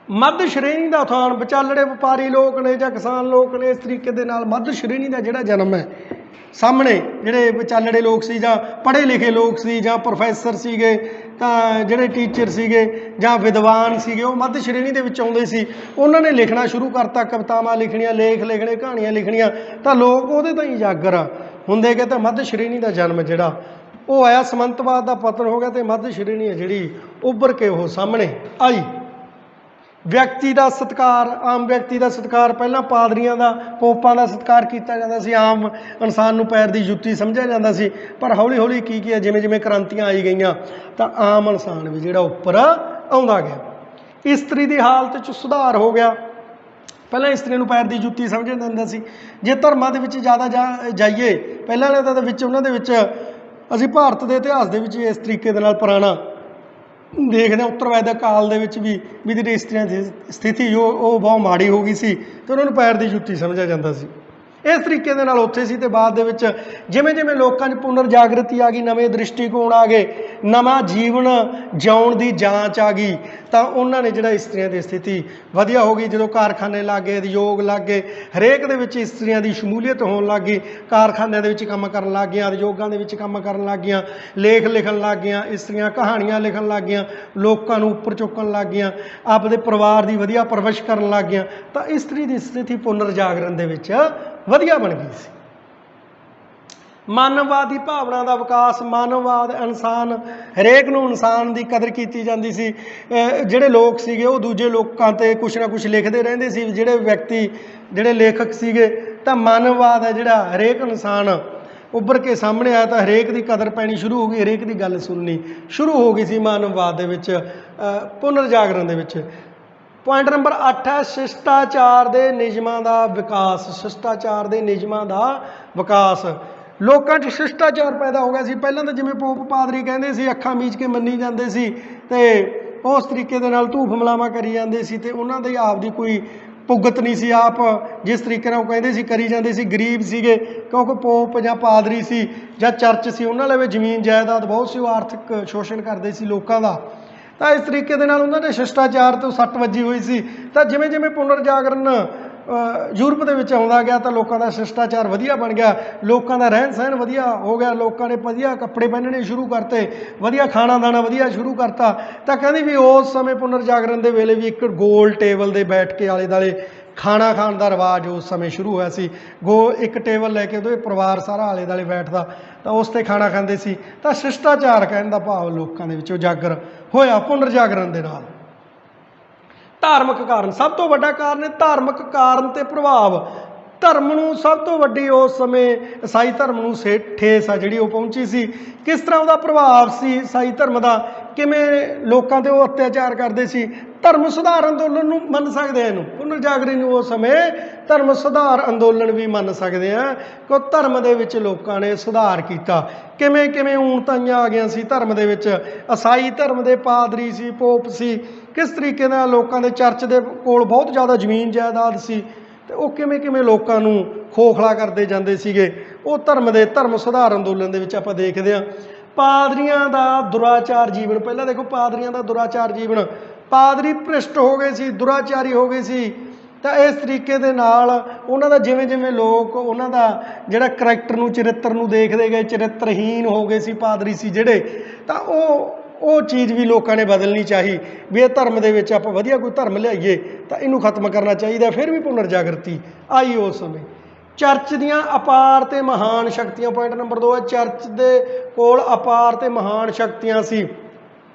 ਮੱਧ ਸ਼੍ਰੇਣੀ ਦਾ ਉਥਾਨ। ਵਿਚਾਲੜੇ ਵਪਾਰੀ ਲੋਕ ਨੇ ਜਾਂ ਕਿਸਾਨ ਲੋਕ ਨੇ, ਇਸ ਤਰੀਕੇ ਦੇ ਨਾਲ ਮੱਧ ਸ਼੍ਰੇਣੀ ਦਾ ਜਿਹੜਾ ਜਨਮ ਹੈ ਸਾਹਮਣੇ। ਜਿਹੜੇ ਵਿਚਾਲੜੇ ਲੋਕ ਸੀ ਜਾਂ ਪੜ੍ਹੇ ਲਿਖੇ ਲੋਕ ਸੀ ਜਾਂ ਪ੍ਰੋਫੈਸਰ ਸੀਗੇ, ਤਾਂ ਜਿਹੜੇ ਟੀਚਰ ਸੀਗੇ ਜਾਂ ਵਿਦਵਾਨ ਸੀਗੇ, ਉਹ ਮੱਧ ਸ਼੍ਰੇਣੀ ਦੇ ਵਿੱਚ ਆਉਂਦੇ ਸੀ। ਉਹਨਾਂ ਨੇ ਲਿਖਣਾ ਸ਼ੁਰੂ ਕਰਤਾ, ਕਵਿਤਾਵਾਂ ਲਿਖਣੀਆਂ, ਲੇਖ ਲਿਖਣੇ, ਕਹਾਣੀਆਂ ਲਿਖਣੀਆਂ, ਤਾਂ ਲੋਕ ਉਹਦੇ ਤਾਂ ਹੀ ਜਾਗਰ ਹੁੰਦੇ ਗਏ। ਤਾਂ ਮੱਧ ਸ਼੍ਰੇਣੀ ਦਾ ਜਨਮ ਜਿਹੜਾ ਉਹ ਆਇਆ, ਸਮੰਤਵਾਦ ਦਾ ਪਤਨ ਹੋ ਗਿਆ ਅਤੇ ਮੱਧ ਸ਼੍ਰੇਣੀ ਹੈ ਜਿਹੜੀ ਉੱਭਰ ਕੇ ਉਹ ਸਾਹਮਣੇ ਆਈ। ਵਿਅਕਤੀ ਦਾ ਸਤਿਕਾਰ। ਆਮ ਵਿਅਕਤੀ ਦਾ ਸਤਿਕਾਰ। ਪਹਿਲਾਂ ਪਾਦਰੀਆਂ ਦਾ, ਪੋਪਾਂ ਦਾ ਸਤਿਕਾਰ ਕੀਤਾ ਜਾਂਦਾ ਸੀ, ਆਮ ਇਨਸਾਨ ਨੂੰ ਪੈਰ ਦੀ ਜੁੱਤੀ ਸਮਝਿਆ ਜਾਂਦਾ ਸੀ। ਪਰ ਹੌਲੀ ਹੌਲੀ ਕੀ ਜਿਵੇਂ ਜਿਵੇਂ ਕ੍ਰਾਂਤੀਆਂ ਆਈ ਗਈਆਂ ਤਾਂ ਆਮ ਇਨਸਾਨ ਵੀ ਜਿਹੜਾ ਉੱਪਰ ਆਉਂਦਾ ਗਿਆ। ਇਸਤਰੀ ਦੀ ਹਾਲਤ 'ਚ ਸੁਧਾਰ ਹੋ ਗਿਆ। ਪਹਿਲਾਂ ਇਸਤਰੀ ਨੂੰ ਪੈਰ ਦੀ ਜੁੱਤੀ ਸਮਝਿਆ ਜਾਂਦਾ ਸੀ। ਜੇ ਧਰਮਾਂ ਦੇ ਵਿੱਚ ਜ਼ਿਆਦਾ ਜਾਈਏ, ਪਹਿਲਾਂ ਵਾਲੇ ਤਾਂ ਵਿੱਚ ਉਹਨਾਂ ਦੇ ਵਿੱਚ ਅਸੀਂ ਭਾਰਤ ਦੇ ਇਤਿਹਾਸ ਦੇ ਵਿੱਚ ਇਸ ਤਰੀਕੇ ਦੇ ਨਾਲ ਪੁਰਾਣਾ ਦੇਖਦੇ ਹਾਂ, ਉੱਤਰ ਵੈਦਿਕ ਕਾਲ ਦੇ ਵਿੱਚ ਵੀ ਜਿਹੜੀ ਇਸਤਰੀਆਂ ਦੀ ਸਥਿਤੀ ਉਹ ਬਹੁਤ ਮਾੜੀ ਹੋ ਗਈ ਸੀ ਅਤੇ ਉਹਨਾਂ ਨੂੰ ਪੈਰ ਦੀ ਜੁੱਤੀ ਸਮਝਿਆ ਜਾਂਦਾ ਸੀ। ਇਸ ਤਰੀਕੇ ਦੇ ਨਾਲ ਉੱਥੇ ਸੀ। ਅਤੇ ਬਾਅਦ ਦੇ ਵਿੱਚ ਜਿਵੇਂ ਜਿਵੇਂ ਲੋਕਾਂ 'ਚ ਪੁਨਰ ਜਾਗਰਤੀ ਆ ਗਈ, ਨਵੇਂ ਦ੍ਰਿਸ਼ਟੀਕੋਣ ਆ ਗਏ, ਨਵਾਂ ਜੀਵਨ ਜਿਉਣ ਦੀ ਜਾਂਚ ਆ ਗਈ, ਤਾਂ ਉਹਨਾਂ ਨੇ ਜਿਹੜਾ ਇਸਤਰੀਆਂ ਦੀ ਸਥਿਤੀ ਵਧੀਆ ਹੋ ਗਈ। ਜਦੋਂ ਕਾਰਖਾਨੇ ਲੱਗ ਗਏ, ਉਦਯੋਗ ਲੱਗ ਗਏ, ਹਰੇਕ ਦੇ ਵਿੱਚ ਇਸਤਰੀਆਂ ਦੀ ਸ਼ਮੂਲੀਅਤ ਹੋਣ ਲੱਗ ਗਈ। ਕਾਰਖਾਨਿਆਂ ਦੇ ਵਿੱਚ ਕੰਮ ਕਰਨ ਲੱਗ ਗਈਆਂ, ਉਦਯੋਗਾਂ ਦੇ ਵਿੱਚ ਕੰਮ ਕਰਨ ਲੱਗ ਗਈਆਂ, ਲੇਖ ਲਿਖਣ ਲੱਗ ਗਈਆਂ, ਇਸਤਰੀਆਂ ਕਹਾਣੀਆਂ ਲਿਖਣ ਲੱਗ ਗਈਆਂ, ਲੋਕਾਂ ਨੂੰ ਉੱਪਰ ਚੁੱਕਣ ਲੱਗ ਗਈਆਂ, ਆਪਦੇ ਪਰਿਵਾਰ ਦੀ ਵਧੀਆ ਪਰਵਰਿਸ਼ ਕਰਨ ਲੱਗ ਗਈਆਂ। ਤਾਂ ਇਸਤਰੀ ਦੀ ਸਥਿਤੀ ਪੁਨਰ ਜਾਗਰਣ ਦੇ ਵਿੱਚ ਵਧੀਆ ਬਣ ਗਈ ਸੀ। ਮਾਨਵਵਾਦੀ ਭਾਵਨਾ ਦਾ ਵਿਕਾਸ। ਮਾਨਵਵਾਦ, ਇਨਸਾਨ, ਹਰੇਕ ਨੂੰ ਇਨਸਾਨ ਦੀ ਕਦਰ ਕੀਤੀ ਜਾਂਦੀ ਸੀ। ਜਿਹੜੇ ਲੋਕ ਸੀਗੇ ਉਹ ਦੂਜੇ ਲੋਕਾਂ 'ਤੇ ਕੁਛ ਨਾ ਕੁਛ ਲਿਖਦੇ ਰਹਿੰਦੇ ਸੀ। ਜਿਹੜੇ ਵਿਅਕਤੀ, ਜਿਹੜੇ ਲੇਖਕ ਸੀਗੇ, ਤਾਂ ਮਾਨਵਵਾਦ ਹੈ ਜਿਹੜਾ, ਹਰੇਕ ਇਨਸਾਨ ਉੱਭਰ ਕੇ ਸਾਹਮਣੇ ਆਇਆ, ਤਾਂ ਹਰੇਕ ਦੀ ਕਦਰ ਪੈਣੀ ਸ਼ੁਰੂ ਹੋ ਗਈ, ਹਰੇਕ ਦੀ ਗੱਲ ਸੁਣਨੀ ਸ਼ੁਰੂ ਹੋ ਗਈ ਸੀ ਮਾਨਵਵਾਦ ਦੇ ਵਿੱਚ, ਪੁਨਰ ਜਾਗਰਣ ਦੇ ਵਿੱਚ। ਪੁਆਇੰਟ ਨੰਬਰ 8 ਹੈ ਸ਼ਿਸ਼ਟਾਚਾਰ ਦੇ ਨਿਯਮਾਂ ਦਾ ਵਿਕਾਸ। ਸ਼ਿਸ਼ਟਾਚਾਰ ਦੇ ਨਿਯਮਾਂ ਦਾ ਵਿਕਾਸ। ਲੋਕਾਂ 'ਚ ਸ਼ਿਸ਼ਟਾਚਾਰ ਪੈਦਾ ਹੋ ਗਿਆ ਸੀ। ਪਹਿਲਾਂ ਤਾਂ ਜਿਵੇਂ ਪੋਪ ਪਾਦਰੀ ਕਹਿੰਦੇ ਸੀ, ਅੱਖਾਂ ਮੀਚ ਕੇ ਮੰਨੀ ਜਾਂਦੇ ਸੀ ਅਤੇ ਉਸ ਤਰੀਕੇ ਦੇ ਨਾਲ ਧੂਫ ਮਲਾਵਾਂ ਕਰੀ ਜਾਂਦੇ ਸੀ, ਅਤੇ ਉਹਨਾਂ ਦੀ ਆਪਦੀ ਕੋਈ ਭੁਗਤ ਨਹੀਂ ਸੀ। ਆਪ ਜਿਸ ਤਰੀਕੇ ਨਾਲ ਉਹ ਕਹਿੰਦੇ ਸੀ ਕਰੀ ਜਾਂਦੇ ਸੀ। ਗਰੀਬ ਸੀਗੇ ਕਿਉਂਕਿ ਪੋਪ ਜਾਂ ਪਾਦਰੀ ਸੀ ਜਾਂ ਚਰਚ ਸੀ, ਉਹਨਾਂ ਲਵੇ ਜ਼ਮੀਨ ਜਾਇਦਾਦ ਬਹੁਤ ਸੀ, ਉਹ ਆਰਥਿਕ ਸ਼ੋਸ਼ਣ ਕਰਦੇ ਸੀ ਲੋਕਾਂ ਦਾ। ਤਾਂ ਇਸ ਤਰੀਕੇ ਦੇ ਨਾਲ ਉਹਨਾਂ ਦੇ ਸ਼ਿਸ਼ਟਾਚਾਰ ਤੋਂ ਸੱਟ ਵੱਜੀ ਹੋਈ ਸੀ। ਤਾਂ ਜਿਵੇਂ ਜਿਵੇਂ ਪੁਨਰ ਜਾਗਰਣ ਯੂਰਪ ਦੇ ਵਿੱਚ ਆਉਂਦਾ ਗਿਆ ਤਾਂ ਲੋਕਾਂ ਦਾ ਸ਼ਿਸ਼ਟਾਚਾਰ ਵਧੀਆ ਬਣ ਗਿਆ, ਲੋਕਾਂ ਦਾ ਰਹਿਣ ਸਹਿਣ ਵਧੀਆ ਹੋ ਗਿਆ, ਲੋਕਾਂ ਨੇ ਵਧੀਆ ਕੱਪੜੇ ਪਹਿਨਣੇ ਸ਼ੁਰੂ ਕਰਤੇ, ਵਧੀਆ ਖਾਣਾ ਦਾਣਾ ਵਧੀਆ ਸ਼ੁਰੂ ਕਰਤਾ। ਤਾਂ ਕਹਿੰਦੇ ਵੀ ਉਸ ਸਮੇਂ ਪੁਨਰ ਜਾਗਰਣ ਦੇ ਵੇਲੇ ਵੀ ਇੱਕ ਗੋਲ ਟੇਬਲ 'ਤੇ ਬੈਠ ਕੇ ਆਲੇ ਦੁਆਲੇ ਖਾਣਾ ਖਾਣ ਦਾ ਰਿਵਾਜ ਉਸ ਸਮੇਂ ਸ਼ੁਰੂ ਹੋਇਆ ਸੀ। ਇੱਕ ਟੇਬਲ ਲੈ ਕੇ ਉਹਦੇ ਪਰਿਵਾਰ ਸਾਰਾ ਆਲੇ ਦੁਆਲੇ ਬੈਠਦਾ ਤਾਂ ਉਸ 'ਤੇ ਖਾਣਾ ਖਾਂਦੇ ਸੀ। ਤਾਂ ਸ਼ਿਸ਼ਟਾਚਾਰ ਕਹਿਣ ਦਾ ਭਾਵ ਲੋਕਾਂ ਦੇ ਵਿੱਚ ਉਜਾਗਰ ਹੋਇਆ ਪੁਨਰ ਜਾਗਰਣ ਦੇ ਨਾਲ। ਧਾਰਮਿਕ ਕਾਰਨ। ਸਭ ਤੋਂ ਵੱਡਾ ਕਾਰਨ ਹੈ ਧਾਰਮਿਕ ਕਾਰਨ ਤੇ ਪ੍ਰਭਾਵ। ਧਰਮ ਨੂੰ ਸਭ ਤੋਂ ਵੱਡੀ ਉਸ ਸਮੇਂ ਈਸਾਈ ਧਰਮ ਨੂੰ ਠੇਸ ਆ ਜਿਹੜੀ ਉਹ ਪਹੁੰਚੀ ਸੀ। ਕਿਸ ਤਰ੍ਹਾਂ ਉਹਦਾ ਪ੍ਰਭਾਵ ਸੀ ਈਸਾਈ ਧਰਮ ਦਾ, ਕਿਵੇਂ ਲੋਕਾਂ 'ਤੇ ਉਹ ਅਤਿਆਚਾਰ ਕਰਦੇ ਸੀ। ਧਰਮ ਸੁਧਾਰ ਅੰਦੋਲਨ ਨੂੰ ਮੰਨ ਸਕਦੇ ਹਾਂ, ਇਹਨੂੰ ਪੁਨਰ ਜਾਗਰਣ ਨੂੰ ਉਸ ਸਮੇਂ ਧਰਮ ਸੁਧਾਰ ਅੰਦੋਲਨ ਵੀ ਮੰਨ ਸਕਦੇ ਹਾਂ, ਕਿ ਧਰਮ ਦੇ ਵਿੱਚ ਲੋਕਾਂ ਨੇ ਸੁਧਾਰ ਕੀਤਾ। ਕਿਵੇਂ ਕਿਵੇਂ ਊਣਤਾਈਆਂ ਆ ਗਈਆਂ ਸੀ ਧਰਮ ਦੇ ਵਿੱਚ। ਈਸਾਈ ਧਰਮ ਦੇ ਪਾਦਰੀ ਸੀ, ਪੋਪ ਸੀ, ਕਿਸ ਤਰੀਕੇ ਨਾਲ ਲੋਕਾਂ ਦੇ ਚਰਚ ਦੇ ਕੋਲ ਬਹੁਤ ਜ਼ਿਆਦਾ ਜ਼ਮੀਨ ਜਾਇਦਾਦ ਸੀ, ਅਤੇ ਉਹ ਕਿਵੇਂ ਕਿਵੇਂ ਲੋਕਾਂ ਨੂੰ ਖੋਖਲਾ ਕਰਦੇ ਜਾਂਦੇ ਸੀਗੇ। ਉਹ ਧਰਮ ਸੁਧਾਰ ਅੰਦੋਲਨ ਦੇ ਵਿੱਚ ਆਪਾਂ ਦੇਖਦੇ ਹਾਂ। ਪਾਦਰੀਆਂ ਦਾ ਦੁਰਾਚਾਰ ਜੀਵਨ। ਪਹਿਲਾਂ ਦੇਖੋ ਪਾਦਰੀਆਂ ਦਾ ਦੁਰਾਚਾਰ ਜੀਵਨ। ਪਾਦਰੀ ਭ੍ਰਿਸ਼ਟ ਹੋ ਗਏ ਸੀ, ਦੁਰਾਚਾਰੀ ਹੋ ਗਏ ਸੀ। ਤਾਂ ਇਸ ਤਰੀਕੇ ਦੇ ਨਾਲ ਉਹਨਾਂ ਦਾ ਜਿਵੇਂ ਜਿਵੇਂ ਲੋਕ ਉਹਨਾਂ ਦਾ ਜਿਹੜਾ ਕਰੈਕਟਰ ਨੂੰ, ਚਰਿੱਤਰ ਨੂੰ ਦੇਖਦੇ ਗਏ, ਚਰਿੱਤਰਹੀਨ ਹੋ ਗਏ ਸੀ ਪਾਦਰੀ ਸੀ ਜਿਹੜੇ। ਤਾਂ ਉਹ ਚੀਜ਼ ਵੀ ਲੋਕਾਂ ਨੇ ਬਦਲਣੀ ਚਾਹੀ ਵੀ ਇਹ ਧਰਮ ਦੇ ਵਿੱਚ ਆਪਾਂ ਵਧੀਆ ਕੋਈ ਧਰਮ ਲਿਆਈਏ ਤਾਂ ਇਹਨੂੰ ਖਤਮ ਕਰਨਾ ਚਾਹੀਦਾ। ਫਿਰ ਵੀ ਪੁਨਰ ਜਾਗਰਤੀ ਆਈ ਉਸ ਸਮੇਂ। ਚਰਚ ਦੀਆਂ ਅਪਾਰ ਤੇ ਮਹਾਨ ਸ਼ਕਤੀਆਂ। ਪੁਆਇੰਟ ਨੰਬਰ 2 ਹੈ, ਚਰਚ ਦੇ ਕੋਲ ਅਪਾਰ ਤੇ ਮਹਾਨ ਸ਼ਕਤੀਆਂ ਸੀ।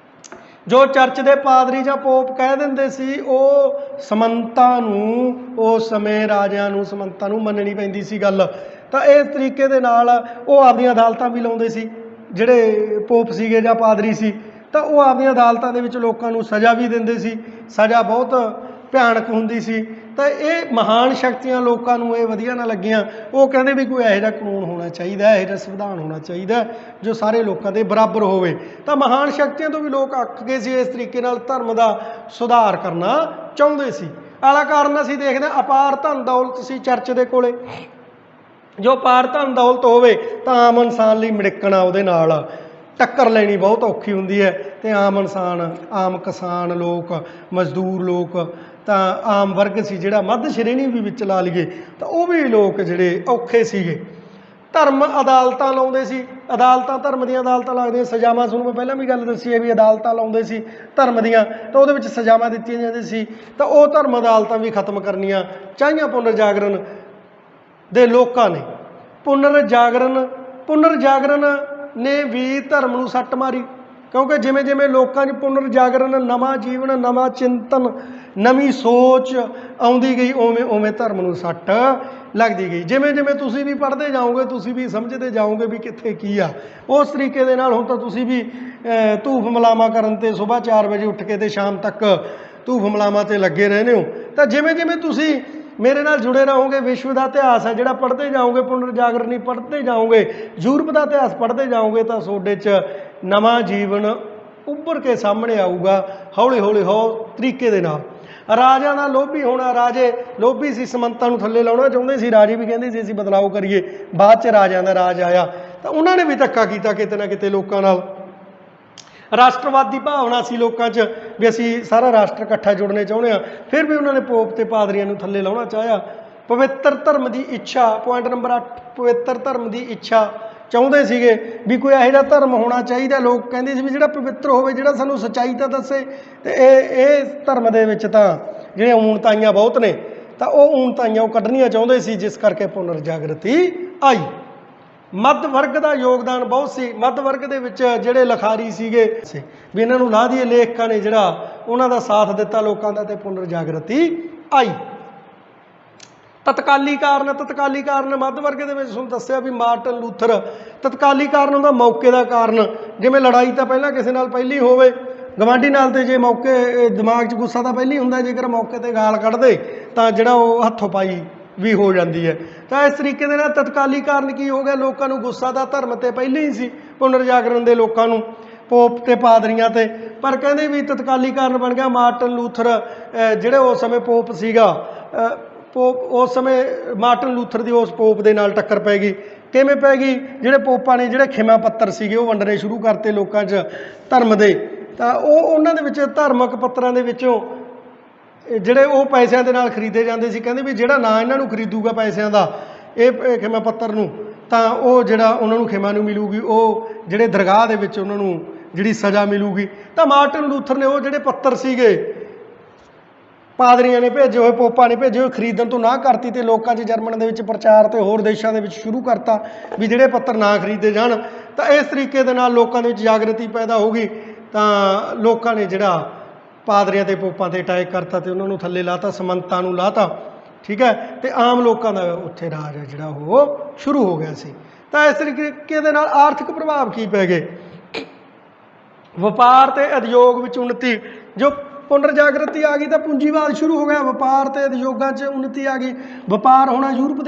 ਜੋ ਚਰਚ ਦੇ ਪਾਦਰੀ ਜਾਂ ਪੋਪ ਕਹਿ ਦਿੰਦੇ ਸੀ, ਉਹ ਸਮੰਤਾਂ ਨੂੰ, ਉਸ ਸਮੇਂ ਰਾਜਿਆਂ ਨੂੰ, ਸਮੰਤਾਂ ਨੂੰ ਮੰਨਣੀ ਪੈਂਦੀ ਸੀ ਗੱਲ। ਤਾਂ ਇਸ ਤਰੀਕੇ ਦੇ ਨਾਲ ਉਹ ਆਪਦੀਆਂ ਅਦਾਲਤਾਂ ਵੀ ਲਾਉਂਦੇ ਸੀ। ਜਿਹੜੇ ਪੋਪ ਸੀਗੇ ਜਾਂ ਪਾਦਰੀ ਸੀ, ਤਾਂ ਉਹ ਆਪਦੀਆਂ ਅਦਾਲਤਾਂ ਦੇ ਵਿੱਚ ਲੋਕਾਂ ਨੂੰ ਸਜ਼ਾ ਵੀ ਦਿੰਦੇ ਸੀ। ਸਜ਼ਾ ਬਹੁਤ ਭਿਆਨਕ ਹੁੰਦੀ ਸੀ। ਤਾਂ ਇਹ ਮਹਾਨ ਸ਼ਕਤੀਆਂ ਲੋਕਾਂ ਨੂੰ ਇਹ ਵਧੀਆ ਨਾ ਲੱਗੀਆਂ। ਉਹ ਕਹਿੰਦੇ ਵੀ ਕੋਈ ਇਹੋ ਜਿਹਾ ਕਾਨੂੰਨ ਹੋਣਾ ਚਾਹੀਦਾ, ਇਹੋ ਜਿਹਾ ਸੰਵਿਧਾਨ ਹੋਣਾ ਚਾਹੀਦਾ ਜੋ ਸਾਰੇ ਲੋਕਾਂ ਦੇ ਬਰਾਬਰ ਹੋਵੇ। ਤਾਂ ਮਹਾਨ ਸ਼ਕਤੀਆਂ ਤੋਂ ਵੀ ਲੋਕ ਅੱਕ ਗਏ ਸੀ। ਇਸ ਤਰੀਕੇ ਨਾਲ ਧਰਮ ਦਾ ਸੁਧਾਰ ਕਰਨਾ ਚਾਹੁੰਦੇ ਸੀ। ਆਲਾ ਕਾਰਨ ਅਸੀਂ ਦੇਖਦੇ ਹਾਂ, ਅਪਾਰ ਧਨ ਦੌਲਤ ਸੀ ਚਰਚ ਦੇ ਕੋਲੇ। ਜੋ ਅਪਾਰ ਧਨ ਦੌਲਤ ਹੋਵੇ ਤਾਂ ਆਮ ਇਨਸਾਨ ਲਈ ਮਿੜਕਣਾ, ਉਹਦੇ ਨਾਲ ਟੱਕਰ ਲੈਣੀ ਬਹੁਤ ਔਖੀ ਹੁੰਦੀ ਹੈ। ਅਤੇ ਆਮ ਇਨਸਾਨ, ਆਮ ਕਿਸਾਨ ਲੋਕ, ਮਜ਼ਦੂਰ ਲੋਕ, ਤਾਂ ਆਮ ਵਰਗ ਸੀ ਜਿਹੜਾ, ਮੱਧ ਸ਼੍ਰੇਣੀ ਵੀ ਵਿੱਚ ਲਾ ਲਈਏ, ਤਾਂ ਉਹ ਵੀ ਲੋਕ ਜਿਹੜੇ ਔਖੇ ਸੀਗੇ। ਧਰਮ ਅਦਾਲਤਾਂ ਲਾਉਂਦੇ ਸੀ। ਅਦਾਲਤਾਂ, ਧਰਮ ਦੀਆਂ ਅਦਾਲਤਾਂ ਲੱਗਦੀਆਂ। ਸਜ਼ਾਵਾਂ, ਤੁਹਾਨੂੰ ਮੈਂ ਪਹਿਲਾਂ ਵੀ ਗੱਲ ਦੱਸੀ ਹੈ ਵੀ ਅਦਾਲਤਾਂ ਲਾਉਂਦੇ ਸੀ ਧਰਮ ਦੀਆਂ, ਤਾਂ ਉਹਦੇ ਵਿੱਚ ਸਜ਼ਾਵਾਂ ਦਿੱਤੀਆਂ ਜਾਂਦੀਆਂ ਸੀ। ਤਾਂ ਉਹ ਧਰਮ ਅਦਾਲਤਾਂ ਵੀ ਖਤਮ ਕਰਨੀਆਂ ਚਾਹੀਆਂ ਪੁਨਰ ਜਾਗਰਣ ਦੇ ਲੋਕਾਂ ਨੇ। ਪੁਨਰ ਜਾਗਰਣ ਨੇ ਵੀ ਧਰਮ ਨੂੰ ਸੱਟ ਮਾਰੀ, ਕਿਉਂਕਿ ਜਿਵੇਂ ਜਿਵੇਂ ਲੋਕਾਂ 'ਚ ਪੁਨਰ ਜਾਗਰਣ, ਨਵਾਂ ਜੀਵਨ, ਨਵਾਂ ਚਿੰਤਨ, ਨਵੀਂ ਸੋਚ ਆਉਂਦੀ ਗਈ, ਉਵੇਂ ਉਵੇਂ ਧਰਮ ਨੂੰ ਸੱਟ ਲੱਗਦੀ ਗਈ। ਜਿਵੇਂ ਜਿਵੇਂ ਤੁਸੀਂ ਵੀ ਪੜ੍ਹਦੇ ਜਾਓਗੇ, ਤੁਸੀਂ ਵੀ ਸਮਝਦੇ ਜਾਓਗੇ ਵੀ ਕਿੱਥੇ ਕੀ ਆ। ਉਸ ਤਰੀਕੇ ਦੇ ਨਾਲ ਹੁਣ ਤਾਂ ਤੁਸੀਂ ਵੀ ਧੂਫ ਮਲਾਮਾ ਕਰਨ 'ਤੇ ਸੁਬਾਹ 4 ਵਜੇ ਉੱਠ ਕੇ ਤੇ ਸ਼ਾਮ ਤੱਕ ਧੂਫ ਮਲਾਮਾ 'ਤੇ ਲੱਗੇ ਰਹਿੰਦੇ ਹੋ। ਤਾਂ ਜਿਵੇਂ ਜਿਵੇਂ ਤੁਸੀਂ ਮੇਰੇ ਨਾਲ ਜੁੜੇ ਰਹੋਗੇ, ਵਿਸ਼ਵ ਦਾ ਇਤਿਹਾਸ ਹੈ ਜਿਹੜਾ ਪੜ੍ਹਦੇ ਜਾਓਗੇ, ਪੁਨਰ ਜਾਗਰਣੀ ਪੜ੍ਹਦੇ ਜਾਓਗੇ, ਯੂਰਪ ਦਾ ਇਤਿਹਾਸ ਪੜ੍ਹਦੇ ਜਾਓਗੇ, ਤਾਂ ਤੁਹਾਡੇ 'ਚ ਨਵਾਂ ਜੀਵਨ ਉੱਭਰ ਕੇ ਸਾਹਮਣੇ ਆਊਗਾ ਹੌਲੀ ਹੌਲੀ ਤਰੀਕੇ ਦੇ ਨਾਲ। ਰਾਜਿਆਂ ਦਾ ਲੋਭੀ ਹੋਣਾ, ਰਾਜੇ ਲੋਭੀ ਸੀ, ਸਮੰਤਾਂ ਨੂੰ ਥੱਲੇ ਲਾਉਣਾ ਚਾਹੁੰਦੇ ਸੀ। ਰਾਜੇ ਵੀ ਕਹਿੰਦੇ ਸੀ ਅਸੀਂ ਬਦਲਾਓ ਕਰੀਏ। ਬਾਅਦ 'ਚ ਰਾਜਿਆਂ ਦਾ ਰਾਜ ਆਇਆ ਤਾਂ ਉਹਨਾਂ ਨੇ ਵੀ ਧੱਕਾ ਕੀਤਾ ਕਿਤੇ ਨਾ ਕਿਤੇ ਲੋਕਾਂ ਨਾਲ। ਰਾਸ਼ਟਰਵਾਦੀ ਭਾਵਨਾ ਸੀ ਲੋਕਾਂ 'ਚ ਵੀ ਅਸੀਂ ਸਾਰਾ ਰਾਸ਼ਟਰ ਇਕੱਠਾ ਜੁੜਨੇ ਚਾਹੁੰਦੇ ਹਾਂ। ਫਿਰ ਵੀ ਉਹਨਾਂ ਨੇ ਪੋਪ ਤੇ ਪਾਦਰੀਆਂ ਨੂੰ ਥੱਲੇ ਲਾਉਣਾ ਚਾਹਿਆ। ਪਵਿੱਤਰ ਧਰਮ ਦੀ ਇੱਛਾ। ਪੁਆਇੰਟ ਨੰਬਰ 8, ਪਵਿੱਤਰ ਧਰਮ ਦੀ ਇੱਛਾ ਚਾਹੁੰਦੇ ਸੀਗੇ ਵੀ ਕੋਈ ਇਹੋ ਜਿਹਾ ਧਰਮ ਹੋਣਾ ਚਾਹੀਦਾ। ਲੋਕ ਕਹਿੰਦੇ ਸੀ ਵੀ ਜਿਹੜਾ ਪਵਿੱਤਰ ਹੋਵੇ, ਜਿਹੜਾ ਸਾਨੂੰ ਸੱਚਾਈ ਤਾਂ ਦੱਸੇ। ਅਤੇ ਇਹ ਧਰਮ ਦੇ ਵਿੱਚ ਤਾਂ ਜਿਹੜੀਆਂ ਊਣਤਾਈਆਂ ਬਹੁਤ ਨੇ, ਤਾਂ ਉਹ ਊਣਤਾਈਆਂ ਉਹ ਕੱਢਣੀਆਂ ਚਾਹੁੰਦੇ ਸੀ, ਜਿਸ ਕਰਕੇ ਪੁਨਰ ਜਾਗਰਤੀ ਆਈ। ਮੱਧ ਵਰਗ ਦਾ ਯੋਗਦਾਨ ਬਹੁਤ ਸੀ। ਮੱਧ ਵਰਗ ਦੇ ਵਿੱਚ ਜਿਹੜੇ ਲਿਖਾਰੀ ਸੀਗੇ ਵੀ ਇਹਨਾਂ ਨੂੰ ਲਾ ਦੀਏ, ਲੇਖਕਾਂ ਨੇ ਜਿਹੜਾ ਉਹਨਾਂ ਦਾ ਸਾਥ ਦਿੱਤਾ ਲੋਕਾਂ ਦਾ, ਅਤੇ ਪੁਨਰ ਜਾਗਰਤੀ ਆਈ। ਤਤਕਾਲੀ ਕਾਰਨ ਮੱਧ ਵਰਗ ਦੇ ਵਿੱਚ ਤੁਹਾਨੂੰ ਦੱਸਿਆ ਵੀ ਮਾਰਟਨ ਲੂਥਰ। ਤਤਕਾਲੀ ਕਾਰਨ ਹੁੰਦਾ ਮੌਕੇ ਦਾ ਕਾਰਨ। ਜਿਵੇਂ ਲੜਾਈ ਤਾਂ ਪਹਿਲਾਂ ਕਿਸੇ ਨਾਲ ਪਹਿਲੀ ਹੋਵੇ, ਗਵਾਂਢੀ ਨਾਲ, ਤੇ ਜੇ ਮੌਕੇ ਦਿਮਾਗ 'ਚ ਗੁੱਸਾ ਤਾਂ ਪਹਿਲਾਂ ਹੀ ਹੁੰਦਾ, ਜੇਕਰ ਮੌਕੇ 'ਤੇ ਗਾਲ ਕੱਢਦੇ ਤਾਂ ਜਿਹੜਾ ਉਹ ਹੱਥੋਂ ਪਾਈ ਵੀ ਹੋ ਜਾਂਦੀ ਹੈ। ਤਾਂ ਇਸ ਤਰੀਕੇ ਦੇ ਨਾਲ ਤਤਕਾਲੀ ਕਾਰਨ ਕੀ ਹੋ ਗਿਆ, ਲੋਕਾਂ ਨੂੰ ਗੁੱਸਾ ਦਾ ਧਰਮ 'ਤੇ ਪਹਿਲਾਂ ਹੀ ਸੀ, ਪੁਨਰ ਜਾਗਰਣ ਦੇ ਲੋਕਾਂ ਨੂੰ, ਪੋਪ ਤੇ ਪਾਦਰੀਆਂ 'ਤੇ। ਪਰ ਕਹਿੰਦੇ ਵੀ ਤਤਕਾਲੀ ਕਾਰਨ ਬਣ ਗਿਆ ਮਾਰਟਨ ਲੂਥਰ, ਜਿਹੜੇ ਉਸ ਸਮੇਂ ਪੋਪ ਸੀਗਾ। ਉਸ ਸਮੇਂ ਮਾਰਟਨ ਲੂਥਰ ਦੀ ਉਸ ਪੋਪ ਦੇ ਨਾਲ ਟੱਕਰ ਪੈ ਗਈ। ਕਿਵੇਂ ਪੈ ਗਈ? ਜਿਹੜੇ ਪੋਪਾਂ ਨੇ ਜਿਹੜੇ ਖਿਮਾ ਪੱਤਰ ਸੀਗੇ ਉਹ ਵੰਡਣੇ ਸ਼ੁਰੂ ਕਰਤੇ ਲੋਕਾਂ 'ਚ ਧਰਮ ਦੇ। ਤਾਂ ਉਹਨਾਂ ਦੇ ਵਿੱਚ ਧਾਰਮਿਕ ਪੱਤਰਾਂ ਦੇ ਵਿੱਚੋਂ ਜਿਹੜੇ ਉਹ ਪੈਸਿਆਂ ਦੇ ਨਾਲ ਖਰੀਦੇ ਜਾਂਦੇ ਸੀ। ਕਹਿੰਦੇ ਵੀ ਜਿਹੜਾ ਨਾ ਇਹਨਾਂ ਨੂੰ ਖਰੀਦੂਗਾ ਪੈਸਿਆਂ ਦਾ, ਇਹ ਖਿਮਾ ਪੱਤਰ ਨੂੰ, ਤਾਂ ਉਹ ਜਿਹੜਾ ਉਹਨਾਂ ਨੂੰ ਖਿਮਾ ਨੂੰ ਮਿਲੂਗੀ, ਉਹ ਜਿਹੜੇ ਦਰਗਾਹ ਦੇ ਵਿੱਚ ਉਹਨਾਂ ਨੂੰ ਜਿਹੜੀ ਸਜ਼ਾ ਮਿਲੂਗੀ। ਤਾਂ ਮਾਰਟਨ ਲੂਥਰ ਨੇ ਉਹ ਜਿਹੜੇ ਪੱਤਰ ਸੀਗੇ ਪਾਦਰੀਆਂ ਨੇ ਭੇਜੇ ਹੋਏ, ਪੋਪਾਂ ਨੇ ਭੇਜੇ ਹੋਏ, ਖਰੀਦਣ ਤੋਂ ਨਾ ਕਰਤੀ, ਅਤੇ ਲੋਕਾਂ 'ਚ ਜਰਮਨ ਦੇ ਵਿੱਚ ਪ੍ਰਚਾਰ ਅਤੇ ਹੋਰ ਦੇਸ਼ਾਂ ਦੇ ਵਿੱਚ ਸ਼ੁਰੂ ਕਰਤਾ ਵੀ ਜਿਹੜੇ ਪੱਤਰ ਨਾ ਖਰੀਦੇ ਜਾਣ। ਤਾਂ ਇਸ ਤਰੀਕੇ ਦੇ ਨਾਲ ਲੋਕਾਂ ਦੇ ਵਿੱਚ ਜਾਗਰਤੀ ਪੈਦਾ ਹੋ ਗਈ। ਤਾਂ ਲੋਕਾਂ ਨੇ ਜਿਹੜਾ ਪਾਦਰੀਆਂ ਅਤੇ ਪੋਪਾਂ 'ਤੇ ਅਟੈਕ ਕਰਤਾ ਅਤੇ ਉਹਨਾਂ ਨੂੰ ਥੱਲੇ ਲਾਤਾ, ਸਮੰਤਾਂ ਨੂੰ ਲਾਤਾ। ਠੀਕ ਹੈ, ਅਤੇ ਆਮ ਲੋਕਾਂ ਦਾ ਉੱਥੇ ਰਾਜ ਹੈ ਜਿਹੜਾ ਉਹ ਸ਼ੁਰੂ ਹੋ ਗਿਆ ਸੀ। ਤਾਂ ਇਸ ਤਰੀਕੇ ਦੇ ਨਾਲ ਆਰਥਿਕ ਪ੍ਰਭਾਵ ਕੀ ਪੈ ਗਏ? ਵਪਾਰ ਅਤੇ ਉਦਯੋਗ ਵਿੱਚ ਉੱਨਤੀ। ਜੋ ਪੁਨਰ ਜਾਗਰਤੀ ਆ ਗਈ ਤਾਂ ਪੂੰਜੀਵਾਦ ਸ਼ੁਰੂ ਹੋ ਗਿਆ। ਵਪਾਰ ਅਤੇ ਉਦਯੋਗਾਂ 'ਚ ਉੱਨਤੀ ਆ ਗਈ। ਵਪਾਰ ਹੋਣਾ ਯੂਰਪ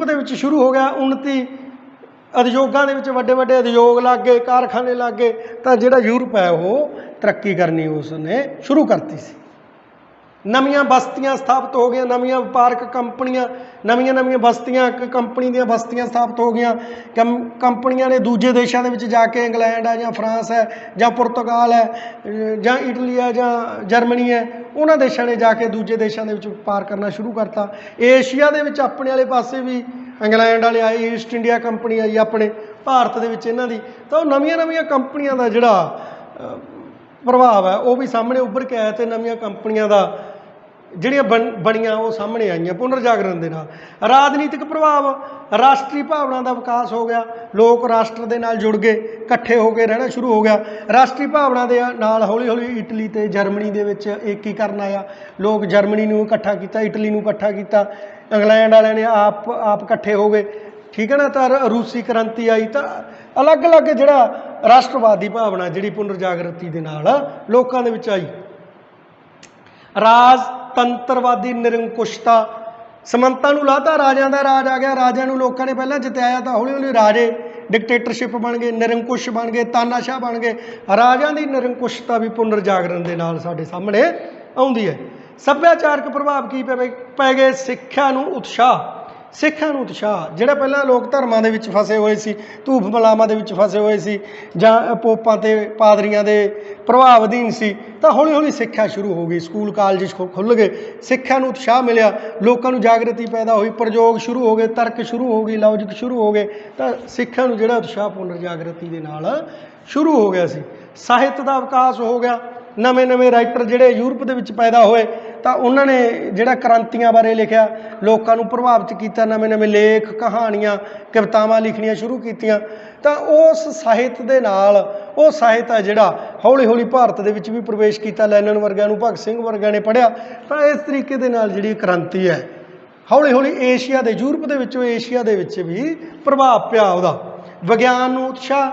ਦੇ ਵਿੱਚ ਸ਼ੁਰੂ ਹੋ ਗਿਆ। ਉੱਨਤੀ ਉਦਯੋਗਾਂ ਦੇ ਵਿੱਚ ਵੱਡੇ ਵੱਡੇ ਉਦਯੋਗ ਲੱਗ ਗਏ, ਕਾਰਖਾਨੇ ਲੱਗ ਗਏ। ਤਾਂ ਜਿਹੜਾ ਯੂਰਪ ਹੈ ਉਹ ਤਰੱਕੀ ਕਰਨੀ ਉਸ ਨੇ ਸ਼ੁਰੂ ਕਰਤੀ ਸੀ। ਨਵੀਆਂ ਬਸਤੀਆਂ ਸਥਾਪਿਤ ਹੋ ਗਈਆਂ, ਨਵੀਆਂ ਵਪਾਰਕ ਕੰਪਨੀਆਂ, ਨਵੀਆਂ ਬਸਤੀਆਂ, ਕੰਪਨੀ ਦੀਆਂ ਬਸਤੀਆਂ ਸਥਾਪਿਤ ਹੋ ਗਈਆਂ। ਕੰਪਨੀਆਂ ਨੇ ਦੂਜੇ ਦੇਸ਼ਾਂ ਦੇ ਵਿੱਚ ਜਾ ਕੇ, ਇੰਗਲੈਂਡ ਹੈ ਜਾਂ ਫਰਾਂਸ ਹੈ ਜਾਂ ਪੁਰਤਗਾਲ ਹੈ ਜਾਂ ਇਟਲੀ ਹੈ ਜਾਂ ਜਰਮਨੀ ਹੈ, ਉਹਨਾਂ ਦੇਸ਼ਾਂ ਨੇ ਜਾ ਕੇ ਦੂਜੇ ਦੇਸ਼ਾਂ ਦੇ ਵਿੱਚ ਵਪਾਰ ਕਰਨਾ ਸ਼ੁਰੂ ਕਰਤਾ। ਏਸ਼ੀਆ ਦੇ ਵਿੱਚ ਆਪਣੇ ਵਾਲੇ ਪਾਸੇ ਵੀ ਇੰਗਲੈਂਡ ਵਾਲੇ ਆਏ, ਈਸਟ ਇੰਡੀਆ ਕੰਪਨੀ ਆਈ ਆਪਣੇ ਭਾਰਤ ਦੇ ਵਿੱਚ ਇਹਨਾਂ ਦੀ। ਤਾਂ ਉਹ ਨਵੀਆਂ ਕੰਪਨੀਆਂ ਦਾ ਜਿਹੜਾ ਪ੍ਰਭਾਵ ਹੈ ਉਹ ਵੀ ਸਾਹਮਣੇ ਉੱਭਰ ਕੇ ਆਇਆ, ਅਤੇ ਨਵੀਆਂ ਕੰਪਨੀਆਂ ਦਾ ਜਿਹੜੀਆਂ ਬਣੀਆਂ ਉਹ ਸਾਹਮਣੇ ਆਈਆਂ ਪੁਨਰ ਜਾਗਰਣ ਦੇ ਨਾਲ। ਰਾਜਨੀਤਿਕ ਪ੍ਰਭਾਵ, ਰਾਸ਼ਟਰੀ ਭਾਵਨਾ ਦਾ ਵਿਕਾਸ ਹੋ ਗਿਆ, ਲੋਕ ਰਾਸ਼ਟਰ ਦੇ ਨਾਲ ਜੁੜ ਗਏ, ਇਕੱਠੇ ਹੋ ਕੇ ਰਹਿਣਾ ਸ਼ੁਰੂ ਹੋ ਗਿਆ। ਰਾਸ਼ਟਰੀ ਭਾਵਨਾ ਦੇ ਨਾਲ ਹੌਲੀ ਹੌਲੀ ਇਟਲੀ ਤੇ ਜਰਮਨੀ ਦੇ ਵਿੱਚ ਏਕੀਕਰਨ ਆਇਆ, ਲੋਕ ਜਰਮਨੀ ਨੂੰ ਇਕੱਠਾ ਕੀਤਾ, ਇਟਲੀ ਨੂੰ ਇਕੱਠਾ ਕੀਤਾ, ਇੰਗਲੈਂਡ ਵਾਲਿਆਂ ਨੇ ਆਪ ਇਕੱਠੇ ਹੋ ਗਏ, ਠੀਕ ਹੈ ਨਾ। ਤਾਂ ਰੂਸੀ ਕ੍ਰਾਂਤੀ ਆਈ, ਤਾਂ ਅਲੱਗ-ਅਲੱਗ ਜਿਹੜਾ ਰਾਸ਼ਟਰਵਾਦੀ ਭਾਵਨਾ ਜਿਹੜੀ ਪੁਨਰ ਜਾਗਰਤੀ ਦੇ ਨਾਲ ਲੋਕਾਂ ਦੇ ਵਿੱਚ ਆਈ। ਰਾਜਤੰਤਰਵਾਦੀ ਨਿਰੰਕੁਸ਼ਤਾ, ਸਮੰਤਾ ਨੂੰ ਲਾਤਾ, ਰਾਜਿਆਂ ਦਾ ਰਾਜ ਆ ਗਿਆ, ਰਾਜਿਆਂ ਨੂੰ ਲੋਕਾਂ ਨੇ ਪਹਿਲਾਂ ਜਿਤਾਇਆ ਤਾਂ ਹੌਲੀ ਹੌਲੀ ਰਾਜੇ ਡਿਕਟੇਟਰਸ਼ਿਪ ਬਣ ਗਏ, ਨਿਰੰਕੁਸ਼ ਬਣ ਗਏ, ਤਾਨਾਸ਼ਾਹ ਬਣ ਗਏ। ਰਾਜਿਆਂ ਦੀ ਨਿਰੰਕੁਸ਼ਤਾ ਵੀ ਪੁਨਰ ਜਾਗਰਣ ਦੇ ਨਾਲ ਸਾਡੇ ਸਾਹਮਣੇ ਆਉਂਦੀ ਹੈ। ਸੱਭਿਆਚਾਰਕ ਪ੍ਰਭਾਵ ਕੀ ਪੈ ਗਏ? ਸਿੱਖਿਆ ਨੂੰ ਉਤਸ਼ਾਹ, ਜਿਹੜਾ ਪਹਿਲਾਂ ਲੋਕ ਧਰਮਾਂ ਦੇ ਵਿੱਚ ਫਸੇ ਹੋਏ ਸੀ, ਧੂਫ ਮਲਾਮਾਂ ਦੇ ਵਿੱਚ ਫਸੇ ਹੋਏ ਸੀ, ਜਾਂ ਪੋਪਾਂ ਤੇ ਪਾਦਰੀਆਂ ਦੇ ਪ੍ਰਭਾਵ ਅਧੀਨ ਸੀ, ਤਾਂ ਹੌਲੀ ਹੌਲੀ ਸਿੱਖਿਆ ਸ਼ੁਰੂ ਹੋ ਗਈ, ਸਕੂਲ ਕਾਲਜ ਖੁੱਲ੍ਹ ਗਏ, ਸਿੱਖਿਆ ਨੂੰ ਉਤਸ਼ਾਹ ਮਿਲਿਆ, ਲੋਕਾਂ ਨੂੰ ਜਾਗਰਤੀ ਪੈਦਾ ਹੋਈ, ਪ੍ਰਯੋਗ ਸ਼ੁਰੂ ਹੋ ਗਏ, ਤਰਕ ਸ਼ੁਰੂ ਹੋ ਗਈ, ਲੌਜਿਕ ਸ਼ੁਰੂ ਹੋ ਗਏ, ਤਾਂ ਸਿੱਖਿਆ ਨੂੰ ਜਿਹੜਾ ਉਤਸ਼ਾਹ ਪੁਨਰ ਜਾਗਰਤੀ ਦੇ ਨਾਲ ਸ਼ੁਰੂ ਹੋ ਗਿਆ ਸੀ। ਸਾਹਿਤ ਦਾ ਵਿਕਾਸ ਹੋ ਗਿਆ, ਨਵੇਂ ਰਾਈਟਰ ਜਿਹੜੇ ਯੂਰਪ ਦੇ ਵਿੱਚ ਪੈਦਾ ਹੋਏ, ਤਾਂ ਉਹਨਾਂ ਨੇ ਜਿਹੜਾ ਕ੍ਰਾਂਤੀਆਂ ਬਾਰੇ ਲਿਖਿਆ, ਲੋਕਾਂ ਨੂੰ ਪ੍ਰਭਾਵਿਤ ਕੀਤਾ, ਨਵੇਂ ਲੇਖ, ਕਹਾਣੀਆਂ, ਕਵਿਤਾਵਾਂ ਲਿਖਣੀਆਂ ਸ਼ੁਰੂ ਕੀਤੀਆਂ। ਤਾਂ ਉਸ ਸਾਹਿਤ ਦੇ ਨਾਲ ਉਹ ਸਾਹਿਤ ਹੈ ਜਿਹੜਾ ਹੌਲੀ ਹੌਲੀ ਭਾਰਤ ਦੇ ਵਿੱਚ ਵੀ ਪ੍ਰਵੇਸ਼ ਕੀਤਾ, ਲੈਨਨ ਵਰਗਿਆਂ ਨੂੰ, ਭਗਤ ਸਿੰਘ ਵਰਗਿਆਂ ਨੇ ਪੜ੍ਹਿਆ। ਤਾਂ ਇਸ ਤਰੀਕੇ ਦੇ ਨਾਲ ਜਿਹੜੀ ਕ੍ਰਾਂਤੀ ਹੈ ਹੌਲੀ ਹੌਲੀ ਏਸ਼ੀਆ ਦੇ, ਯੂਰਪ ਦੇ ਵਿੱਚੋਂ ਏਸ਼ੀਆ ਦੇ ਵਿੱਚ ਵੀ ਪ੍ਰਭਾਵ ਪਿਆ ਉਹਦਾ। ਵਿਗਿਆਨ ਨੂੰ ਉਤਸ਼ਾਹ,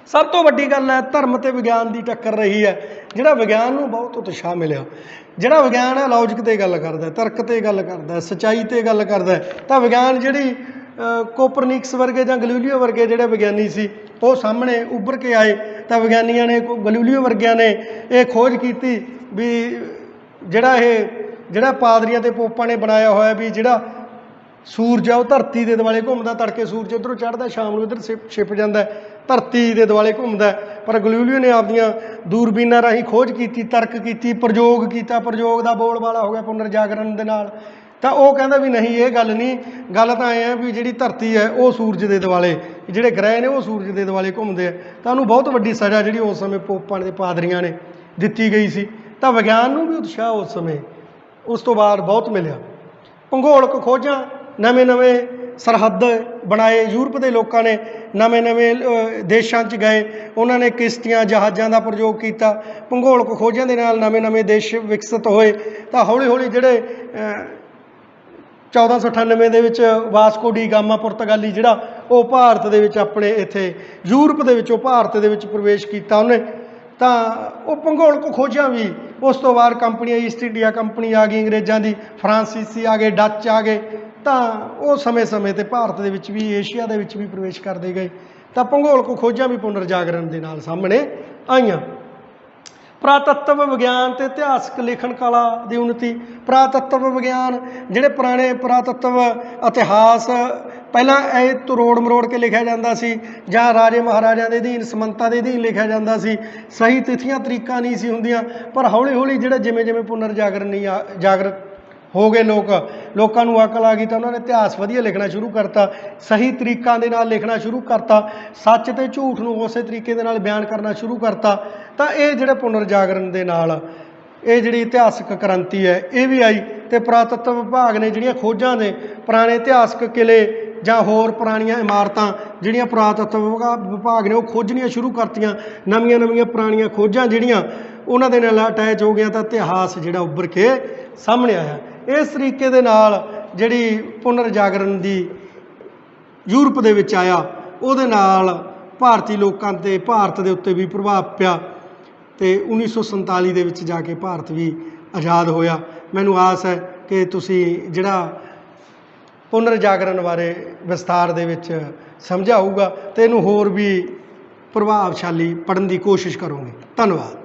ਸਭ ਤੋਂ ਵੱਡੀ ਗੱਲ ਹੈ ਧਰਮ ਤੇ ਵਿਗਿਆਨ ਦੀ ਟੱਕਰ ਰਹੀ ਹੈ, ਜਿਹੜਾ ਵਿਗਿਆਨ ਨੂੰ ਬਹੁਤ ਉਤਸ਼ਾਹ ਮਿਲਿਆ। ਜਿਹੜਾ ਵਿਗਿਆਨ ਹੈ ਲੌਜਿਕ 'ਤੇ ਗੱਲ ਕਰਦਾ, ਤਰਕ 'ਤੇ ਗੱਲ ਕਰਦਾ, ਸੱਚਾਈ 'ਤੇ ਗੱਲ ਕਰਦਾ। ਤਾਂ ਵਿਗਿਆਨ ਜਿਹੜੀ ਕੋਪਰਨਿਕਸ ਵਰਗੇ ਜਾਂ ਗੈਲੀਲੀਓ ਵਰਗੇ ਜਿਹੜੇ ਵਿਗਿਆਨੀ ਸੀ ਉਹ ਸਾਹਮਣੇ ਉੱਭਰ ਕੇ ਆਏ। ਤਾਂ ਵਿਗਿਆਨੀਆਂ ਨੇ, ਗੈਲੀਲੀਓ ਵਰਗਿਆਂ ਨੇ ਇਹ ਖੋਜ ਕੀਤੀ ਵੀ ਜਿਹੜਾ ਪਾਦਰੀਆਂ ਤੇ ਪੋਪਾਂ ਨੇ ਬਣਾਇਆ ਹੋਇਆ ਵੀ ਜਿਹੜਾ ਸੂਰਜ ਆ ਉਹ ਧਰਤੀ ਦੇ ਦੁਆਲੇ ਘੁੰਮਦਾ, ਤੜਕੇ ਸੂਰਜ ਇੱਧਰੋਂ ਚੜ੍ਹਦਾ, ਸ਼ਾਮ ਨੂੰ ਇੱਧਰ ਛਿਪ ਜਾਂਦਾ, ਧਰਤੀ ਦੇ ਦੁਆਲੇ ਘੁੰਮਦਾ। ਪਰ ਗੈਲੀਲੀਓ ਨੇ ਆਪਦੀਆਂ ਦੂਰਬੀਨਾਂ ਰਾਹੀਂ ਖੋਜ ਕੀਤੀ, ਤਰਕ ਕੀਤੀ, ਪ੍ਰਯੋਗ ਕੀਤਾ, ਪ੍ਰਯੋਗ ਦਾ ਬੋਲਬਾਲਾ ਹੋ ਗਿਆ ਪੁਨਰ ਜਾਗਰਣ ਦੇ ਨਾਲ। ਤਾਂ ਉਹ ਕਹਿੰਦਾ ਵੀ ਨਹੀਂ, ਇਹ ਗੱਲ ਨਹੀਂ, ਗੱਲ ਤਾਂ ਐਂ ਹੈ ਵੀ ਜਿਹੜੀ ਧਰਤੀ ਹੈ ਉਹ ਸੂਰਜ ਦੇ ਦੁਆਲੇ, ਜਿਹੜੇ ਗ੍ਰਹਿ ਨੇ ਉਹ ਸੂਰਜ ਦੇ ਦੁਆਲੇ ਘੁੰਮਦੇ ਆ। ਤਾਂ ਉਹਨੂੰ ਬਹੁਤ ਵੱਡੀ ਸਜ਼ਾ ਜਿਹੜੀ ਉਸ ਸਮੇਂ ਪੋਪਾਂ ਦੇ ਪਾਦਰੀਆਂ ਨੇ ਦਿੱਤੀ ਗਈ ਸੀ। ਤਾਂ ਵਿਗਿਆਨ ਨੂੰ ਵੀ ਉਤਸ਼ਾਹ ਉਸ ਸਮੇਂ ਉਸ ਤੋਂ ਬਾਅਦ ਬਹੁਤ ਮਿਲਿਆ। ਭੂਗੋਲਕ ਖੋਜਾਂ, ਨਵੇਂ ਸਰਹੱਦ ਬਣਾਏ, ਯੂਰਪ ਦੇ ਲੋਕਾਂ ਨੇ ਨਵੇਂ ਦੇਸ਼ਾਂ 'ਚ ਗਏ, ਉਹਨਾਂ ਨੇ ਕਿਸ਼ਤੀਆਂ, ਜਹਾਜ਼ਾਂ ਦਾ ਪ੍ਰਯੋਗ ਕੀਤਾ। ਭੂਗੋਲਕ ਖੋਜਾਂ ਦੇ ਨਾਲ ਨਵੇਂ ਦੇਸ਼ ਵਿਕਸਿਤ ਹੋਏ। ਤਾਂ ਹੌਲੀ ਹੌਲੀ ਜਿਹੜੇ 1498 ਦੇ ਵਿੱਚ ਵਾਸਕੋ ਡੀ ਗਾਮਾ ਪੁਰਤਗਾਲੀ ਜਿਹੜਾ ਉਹ ਭਾਰਤ ਦੇ ਵਿੱਚ, ਆਪਣੇ ਇੱਥੇ ਯੂਰਪ ਦੇ ਵਿੱਚੋਂ ਭਾਰਤ ਦੇ ਵਿੱਚ ਪ੍ਰਵੇਸ਼ ਕੀਤਾ ਉਹਨੇ। ਤਾਂ ਉਹ ਭੂਗੋਲਕ ਖੋਜਾਂ ਵੀ ਉਸ ਤੋਂ ਬਾਅਦ ਕੰਪਨੀਆਂ, ਈਸਟ ਇੰਡੀਆ ਕੰਪਨੀ ਆ ਗਈ ਅੰਗਰੇਜ਼ਾਂ ਦੀ, ਫਰਾਂਸੀਸੀ ਆ ਗਏ, ਡੱਚ ਆ ਗਏ। ਤਾਂ ਉਹ ਸਮੇਂ ਤੇ ਭਾਰਤ ਦੇ ਵਿੱਚ ਵੀ, ਏਸ਼ੀਆ ਦੇ ਵਿੱਚ ਵੀ ਪ੍ਰਵੇਸ਼ ਕਰਦੇ ਗਏ। ਤਾਂ ਭੂਗੋਲਕ ਖੋਜਾਂ ਵੀ ਪੁਨਰ ਜਾਗਰਣ ਦੇ ਨਾਲ ਸਾਹਮਣੇ ਆਈਆਂ। ਪੁਰਾਤੱਤਵ ਵਿਗਿਆਨ ਤੇ ਇਤਿਹਾਸਕ ਲੇਖਣ ਕਲਾ ਦੀ ਉન્નਤੀ। ਪੁਰਾਤੱਤਵ ਵਿਗਿਆਨ, ਜਿਹੜੇ ਪੁਰਾਣੇ ਪੁਰਾਤੱਤਵ ਇਤਿਹਾਸ ਪਹਿਲਾਂ ਇਹ ਤਰੋੜ ਮਰੋੜ ਕੇ ਲਿਖਿਆ ਜਾਂਦਾ ਸੀ, ਜਾਂ ਰਾਜੇ ਮਹਾਰਾਜਿਆਂ ਦੇ ਅਧੀਨ, ਸਮੰਤਾਂ ਦੇ ਅਧੀਨ ਲਿਖਿਆ ਜਾਂਦਾ ਸੀ, ਸਹੀ ਤਿਥੀਆਂ ਤਰੀਕਾਂ ਨਹੀਂ ਸੀ ਹੁੰਦੀਆਂ। ਪਰ ਹੌਲੀ ਹੌਲੀ ਜਿਹੜਾ ਜਿਵੇਂ ਪੁਨਰ ਜਾਗਰਤ ਹੋ ਗਏ ਲੋਕਾਂ ਨੂੰ ਅਕਲ ਆ ਗਈ, ਤਾਂ ਉਹਨਾਂ ਨੇ ਇਤਿਹਾਸ ਵਧੀਆ ਲਿਖਣਾ ਸ਼ੁਰੂ ਕਰਤਾ, ਸਹੀ ਤਰੀਕਾਂ ਦੇ ਨਾਲ ਲਿਖਣਾ ਸ਼ੁਰੂ ਕਰਤਾ, ਸੱਚ ਤੇ ਝੂਠ ਨੂੰ ਉਸੇ ਤਰੀਕੇ ਦੇ ਨਾਲ ਬਿਆਨ ਕਰਨਾ ਸ਼ੁਰੂ ਕਰਤਾ। ਤਾਂ ਇਹ ਜਿਹੜੇ ਪੁਨਰ ਜਾਗਰਣ ਦੇ ਨਾਲ ਇਹ ਜਿਹੜੀ ਇਤਿਹਾਸਕ ਕ੍ਰਾਂਤੀ ਹੈ ਇਹ ਵੀ ਆਈ। ਤੇ ਪੁਰਾਤੱਤਵ ਵਿਭਾਗ ਨੇ ਜਿਹੜੀਆਂ ਖੋਜਾਂ ਨੇ, ਪੁਰਾਣੇ ਇਤਿਹਾਸਕ ਕਿਲੇ ਜਾਂ ਹੋਰ ਪੁਰਾਣੀਆਂ ਇਮਾਰਤਾਂ ਜਿਹੜੀਆਂ ਪੁਰਾਤੱਤਵ ਵਿਭਾਗ ਨੇ ਉਹ ਖੋਜਣੀਆਂ ਸ਼ੁਰੂ ਕਰਤੀਆਂ। ਨਵੀਆਂ ਪੁਰਾਣੀਆਂ ਖੋਜਾਂ ਜਿਹੜੀਆਂ ਉਹਨਾਂ ਦੇ ਨਾਲ ਅਟੈਚ ਹੋ ਗਿਆ, ਤਾਂ ਇਤਿਹਾਸ ਜਿਹੜਾ ਉੱਭਰ ਕੇ ਸਾਹਮਣੇ ਆਇਆ। ਇਸ ਤਰੀਕੇ ਦੇ ਨਾਲ ਜਿਹੜੀ ਪੁਨਰ ਜਾਗਰਣ ਦੀ ਯੂਰਪ ਦੇ ਵਿੱਚ ਆਇਆ, ਉਹਦੇ ਨਾਲ ਭਾਰਤੀ ਲੋਕਾਂ ਤੇ ਭਾਰਤ ਦੇ ਉੱਤੇ ਵੀ ਪ੍ਰਭਾਵ ਪਿਆ। ਤੇ 1947 ਦੇ ਵਿੱਚ ਜਾ ਕੇ ਭਾਰਤ ਵੀ ਆਜ਼ਾਦ ਹੋਇਆ। ਮੈਨੂੰ ਆਸ ਹੈ ਕਿ ਤੁਸੀਂ ਜਿਹੜਾ ਪੁਨਰ ਜਾਗਰਣ ਬਾਰੇ ਵਿਸਥਾਰ ਦੇ ਵਿੱਚ ਸਮਝਿਆ ਹੋਊਗਾ ਤੇ ਇਹਨੂੰ ਹੋਰ ਵੀ ਪ੍ਰਭਾਵਸ਼ਾਲੀ ਪੜ੍ਹਨ ਦੀ ਕੋਸ਼ਿਸ਼ ਕਰੋਗੇ। ਧੰਨਵਾਦ।